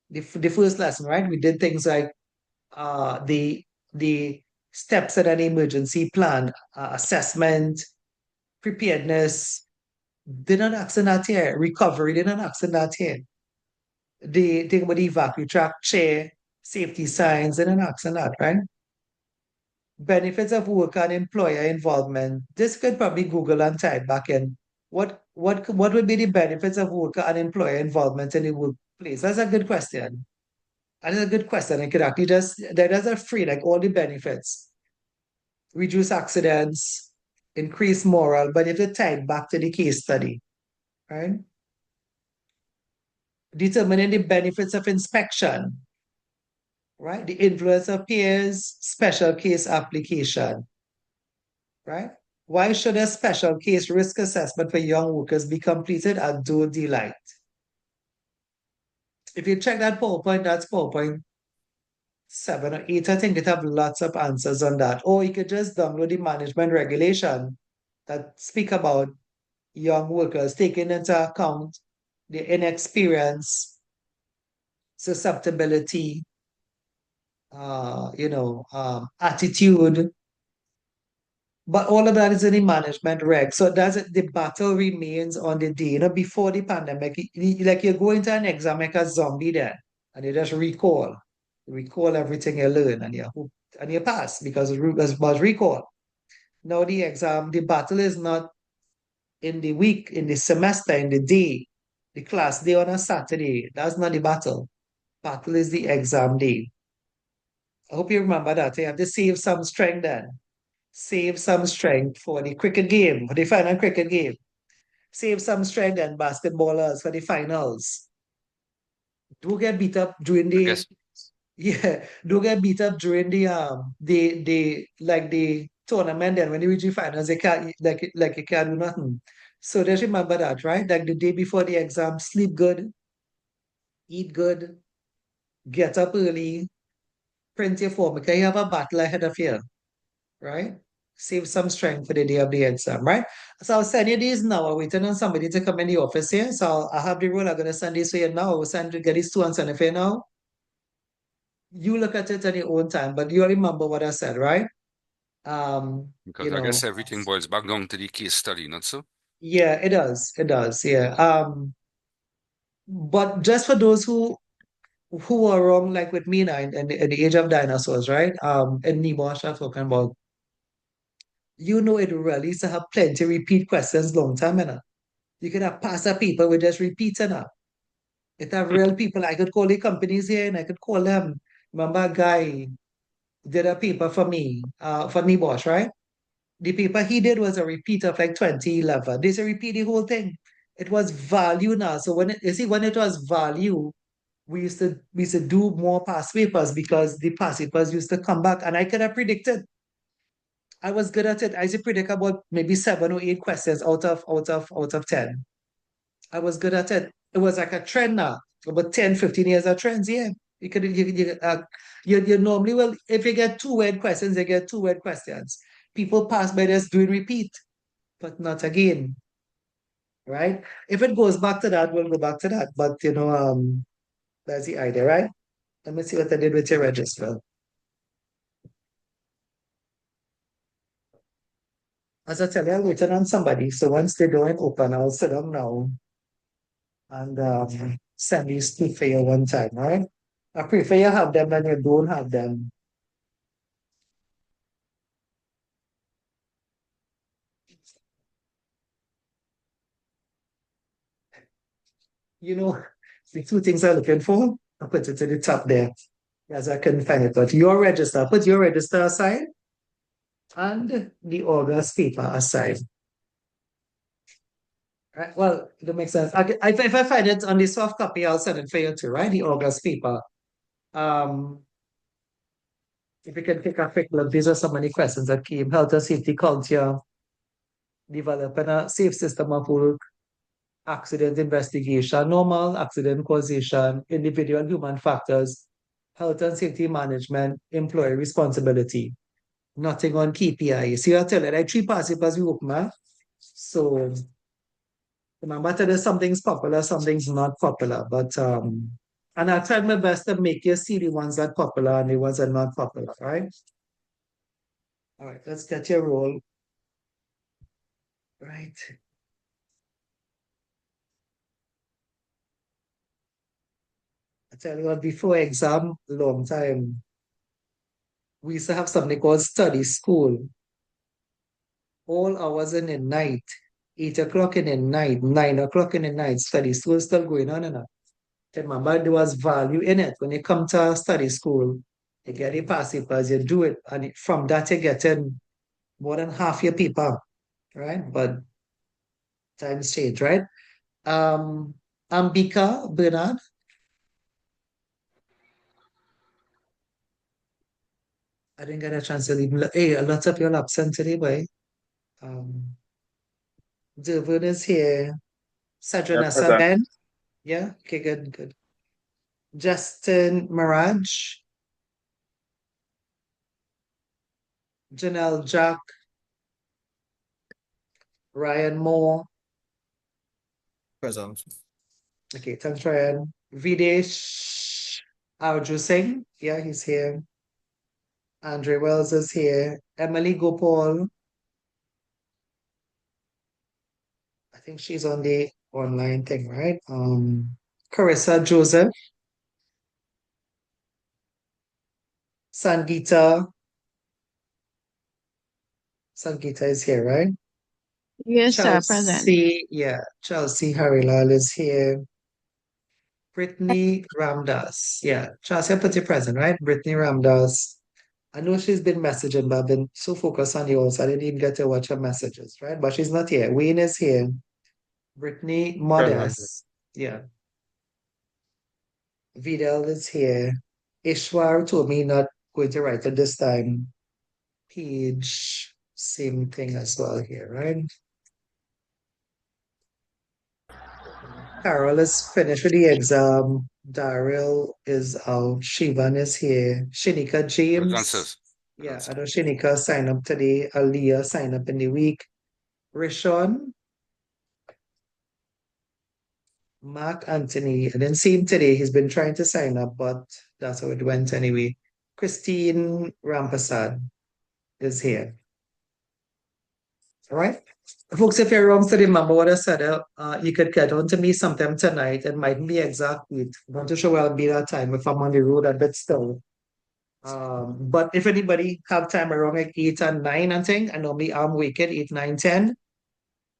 the first lesson, right? We did things like the steps in an emergency plan, assessment, preparedness. Didn't accent that here. Recovery didn't accent that here. The thing about the evacuate track, chair, safety signs, didn't accent that, right? Benefits of work and employer involvement. This could probably Google and type back in. What would be the benefits of worker and employer involvement in the workplace? That's a good question. That is a good question. I could actually there's a free, like all the benefits. Reduce accidents, increase morale, but if you tie it back to the case study, right? Determining the benefits of inspection, right? The influence of peers, special case application, right? Why should a special case risk assessment for young workers be completed at Due Delight? If you check that PowerPoint, that's PowerPoint 7 or 8. I think it have lots of answers on that. Or you could just download the management regulation that speak about young workers taking into account the inexperience, susceptibility, attitude. But all of that is in the management reg. So that's it, the battle remains on the day. Before the pandemic, like you go into an exam like a zombie then, and you just recall everything you learn, and you pass because it was recall. Now the exam, the battle is not in the week, in the semester, in the day, the class day on a Saturday. That's not the battle. Battle is the exam day. I hope you remember that. You have to save some strength then. Save some strength for the cricket game, for the final cricket game. Save some strength and basketballers for the finals. Do get beat up during I the guess yeah, do get beat up during the tournament. Then when you reach the finals, they can't like you can't do nothing. So just remember that, right? Like the day before the exam, sleep good, eat good, get up early, print your form because you have a battle ahead of you, right? Save some strength for the day of the exam, right? So I'll send you these now. I'm waiting on somebody to come in the office here. So I have the rule. I'm gonna send these to you now. I'll get these two and send it for you now. You look at it on your own time, but you remember what I said, right? because You I know, guess everything boils back down to the case study, not so? yeah, it does. It does, yeah. But just for those who are wrong, like with me now in the age of dinosaurs, right? In Nebosh I'm talking about, you know it really used to have plenty repeat questions long time, enough. You could have past people with just repeating up. It have real people. I could call the companies here and I could call them. Remember a guy did a paper for Nebosh, right? The paper he did was a repeat of like 2011. They a repeat the whole thing. It was value now. So you see, when it was value, we used to do more past papers because the past papers used to come back and I could have predicted. I was good at it. I used to predict about maybe 7 or 8 questions out of 10. I was good at it. It was like a trend now. About 10, 15 years of trends, yeah. You normally will, if you get two word questions, you get two word questions. People pass by this doing repeat, but not again, right? If it goes back to that, we'll go back to that. But that's the idea, right? Let me see what I did with your register. As I tell you, I'm waiting on somebody. So once they don't open, I'll sit down now and send these two for you one time, all right? I prefer you have them than you don't have them. You know, the two things I'm looking for, I put it to the top there as I couldn't find it. But your register, put your register aside and the August paper aside. Right? Well, it makes sense. If I find it on the soft copy, I'll send it for you too, right? The August paper. Um, if you can take a quick look, these are so many questions that came. Health and safety culture, developing a safe system of work, accident investigation, normal accident causation, individual human factors, health and safety management, employee responsibility. Nothing on KPI. See, I tell you, like three participants we open, huh? So remember that something's popular, something's not popular. But and I tried my best to make you see the ones that are popular and the ones that are not popular, right? All right, let's get your roll. Right. I tell you what, before exam, long time, we used to have something called study school. All hours in the night, 8 o'clock in the night, 9 o'clock in the night, study school still going on and on. Remember, there was value in it. When you come to study school, you get the past papers, you do it, and from that you get in more than half your paper, right? But times change, right? Um, Ambika, Bernard, I didn't get a chance to leave. Hey, a lot of people absent today, boy. Um, Devon is here. Yeah, Sadranessa present. Ben. Yeah, okay, good, good. Justin Mirage, Janelle Jack, Ryan Moore. Present. Okay, thanks, Ryan. Videsh Arju Singh. Yeah, he's here. Andre Wells is here. Emily Gopal. I think she's on the online thing, right? Carissa Joseph, Sangita, Sangeeta is here, right? Yes, sir, present. Chelsea, yeah, Chelsea Harilal is here. Brittany Ramdas, yeah, Chelsea, I put you present, right? Brittany Ramdas. I know she's been messaging, but I've been so focused on you also, I didn't even get to watch her messages, right? But she's not here. Wayne is here. Brittany Present. Modest, yeah. Vidal is here. Ishwar told me not going to write it this time. Page, same thing as well here, right? Carol is finished with the exam. Daryl is out. Shivan is here. Shinika Good James. answers. Good Yeah, I answer. know Shinika signed up today. Aliyah signed up in the week. Rishon, Mark Anthony. I didn't see him today. He's been trying to sign up, but that's how it went anyway. Christine Rampasad is here. All right. Folks, if you're wrong to remember what I said, you could get on to me sometime tonight. It mightn't be exact with. I'm not too sure where I'll be that time if I'm on the road a bit still. But if anybody have time around like 8 and 9 and thing, I normally I'm waking 8, 9, 10.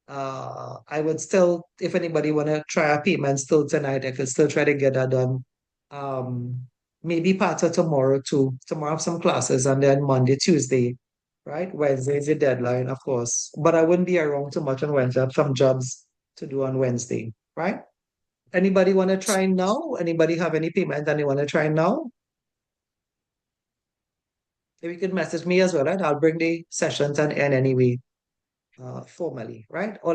I would still, if anybody wanna try a payment still tonight, I could still try to get that done. Um, maybe part of tomorrow too. Tomorrow I have some classes and then Monday, Tuesday, right? Wednesday is the deadline, of course. But I wouldn't be around too much on Wednesday. I have some jobs to do on Wednesday, right? Anybody wanna try now? Anybody have any payment and they wanna try now? If you could message me as well, right? I'll bring the sessions and end anyway, formally, right? All